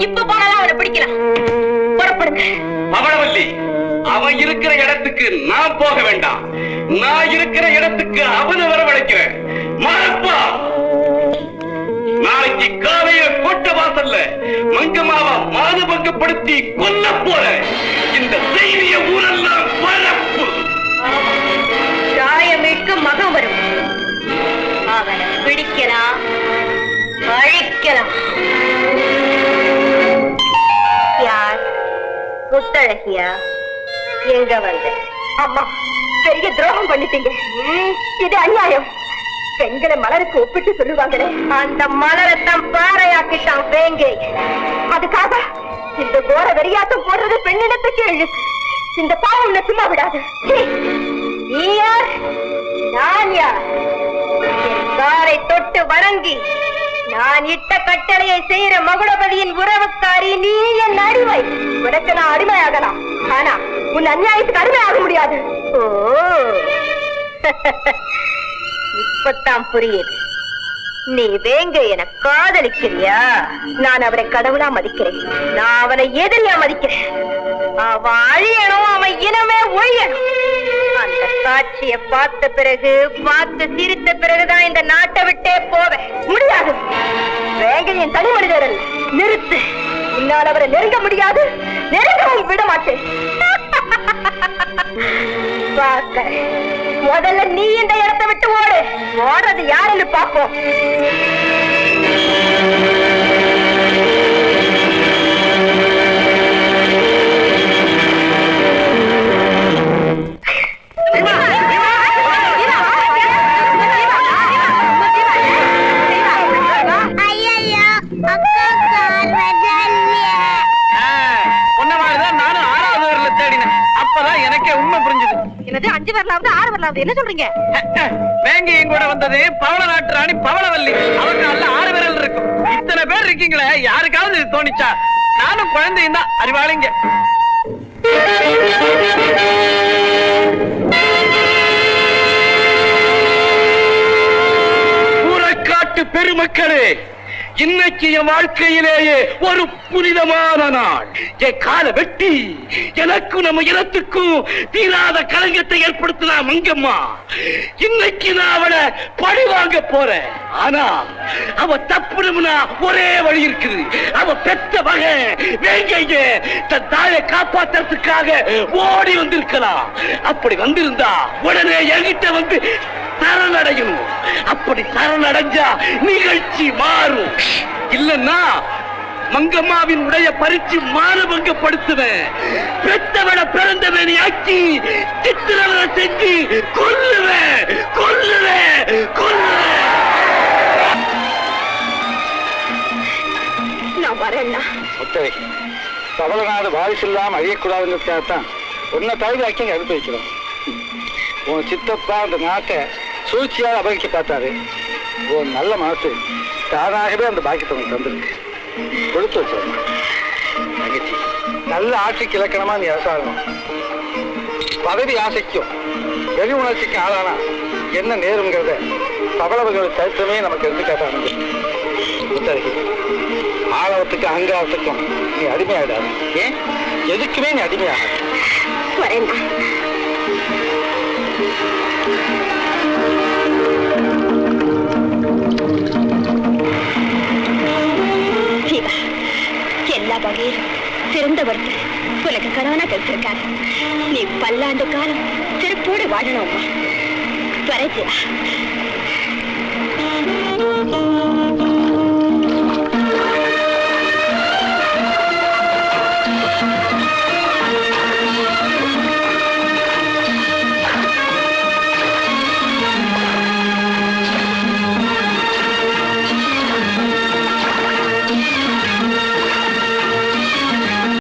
இப்ப போனாலும் அவனை பிடிக்கலாம். புறப்படுங்க. பவளவல்லி, அவன் இருக்கிற இடத்துக்கு நான் போக வேண்டாம். நான் இருக்கிற இடத்துக்கு அவனை வரவழைக்கிறேன். மறப்பா, நாளைக்கு காலைய கோட்டை வாசல்ல மங்கம்மாவை மானபங்கப்படுத்தி கொல்ல போற. இந்த செய்திய ஊரெல்லாம் பரப்பு. சாயமிக்கு மகம் வரும். அவனை பிடிக்கலாம், அழிக்கலாம். யார்? முத்தழகியா? எங்க வந்த? அம்மா, பெரிய துரோகம் பண்ணிட்டீங்க. இது அநியாயம். பெண்களை மலருக்கு ஒப்பிட்டு சொல்லுவாங்களே, அந்த மலரத்தான் பாறையாக்கிட்டான் வேங்கை. அதுக்காக இந்த கோர வெறியாட்டம் போடுறது பெண்ணிடத்துக்கு எழு. இந்த பாவம் உன்னை சும்மா விடாது. நீ யார்? நான் யார்? என் காரை தொட்டு வணங்கி நான் இட்ட கட்டளையை செய்யற மகுடபதியின் உறவுக்காரி நீ. என் அடிமை. உனக்கு நான் அடிமையாகலாம், ஆனா உன் அநியாயத்துக்கு அடிமையாக முடியாது. ஓ, இப்பத்தான் புரியுது. நீ வேங்க என காதலிக்கிறியா? நான் அவரை கடவுளா மதிக்கிறேன். நான் அவனை எதிரியா மதிக்கிறேன். அவன் அழியணும், அவன் இனமே ஒழியணும். அந்த காட்சியை பார்த்த பிறகு, பார்த்து சிரித்த பிறகுதான் இந்த நாட்டை விட்டே போவேன். முடியாது. வேங்க என் தனி மனிதர். நிறுத்து. உன்னால் அவரை நெருங்க முடியாது, நெருங்கவும் விட மாட்டேன். முதல்ல நீ இந்த இடத்தை விட்டு ஓடு. ஓடுறது யாருன்னு பாப்போம். என்னது 5 வரலாவது 6 வரலாவது? என்ன சொல்றீங்க? வேங்க எங்கூட வந்தது பவள நாட்டு ராணி பவளவல்லி. அவங்க அல்ல 6 விரல் இருக்கும். இத்தனை பேர் இருக்கீங்களே, யாருக்காவது இது தோணிச்சா? நானும் குழந்தையும் தான் அறிவாளிங்க. ஊரைக்காட்டு பெருமக்களே, இன்னைக்கு என் வாழ்க்கையிலேயே ஒரு புனிதமான நாள். என் காலை வெட்டி எனக்கும் நம்ம இனத்துக்கும் தீராத கலங்கத்தை ஏற்படுத்தினா மங்கம்மா. இன்னைக்கு நான் அவளை பழி வாங்க போறேன். ஆனா அவ தப்புனா ஒரே வழி இருக்குது. அவ பெத்த மகன் வேங்கைய தன் தாயை காப்பாத்துறதுக்காக ஓடி வந்திருக்கலாம். அப்படி வந்திருந்தா உடனே என்கிட்ட வந்து சரணடையணும். அப்படி சரணடைஞ்சா நிகழ்ச்சி மாறும். இல்லன்னா மங்கம்மாவின் உடைய பறிச்சு மானபங்கப்படுத்துவேன். பெத்தவட பிறந்தவனை ஆக்கி சித்திரவதை செஞ்சு கொல்லுவேன். நான் வரேன்னா முத்தரை சபலநாடு வாரிசு இல்லாம அழியக்கூடாதுங்கிறதுக்காகத்தான் உன்னை தகுதி ஆக்கி அனுப்பி வைக்கிறோம். உன் சித்தப்பா அந்த நாட்டை சூழ்ச்சியாக அபகரிக்க பார்த்தாரு. உன் நல்ல மனசு தானாகவே அந்த பாக்கியத்தை உனக்கு தந்துருக்கு. கொடுத்து வச்சோம் தங்கச்சி. நல்ல ஆட்சிக்கு இலக்கணமா நீ அரசாகணும். பதவி ஆசைக்கும் வெறி உணர்ச்சிக்கும் ஆளானா என்ன நேருங்கிறத சபலவர்களோட சரித்திரமே நமக்கு எடுத்துக்காட்ட அமைஞ்சு. ஆணவத்துக்கும் அகங்காரத்துக்கும் நீ அடிமையாயிடாது. ஏன் எதுக்குமே நீ அடிமையாக வரேன்னா. எல்லா வகையிலும் சிறந்தவர்கள் உனக்கு கணவனா கிடைச்சிருக்காரு. நீ பல்லாண்டு காலம் சிறப்போடு வாழணும். வர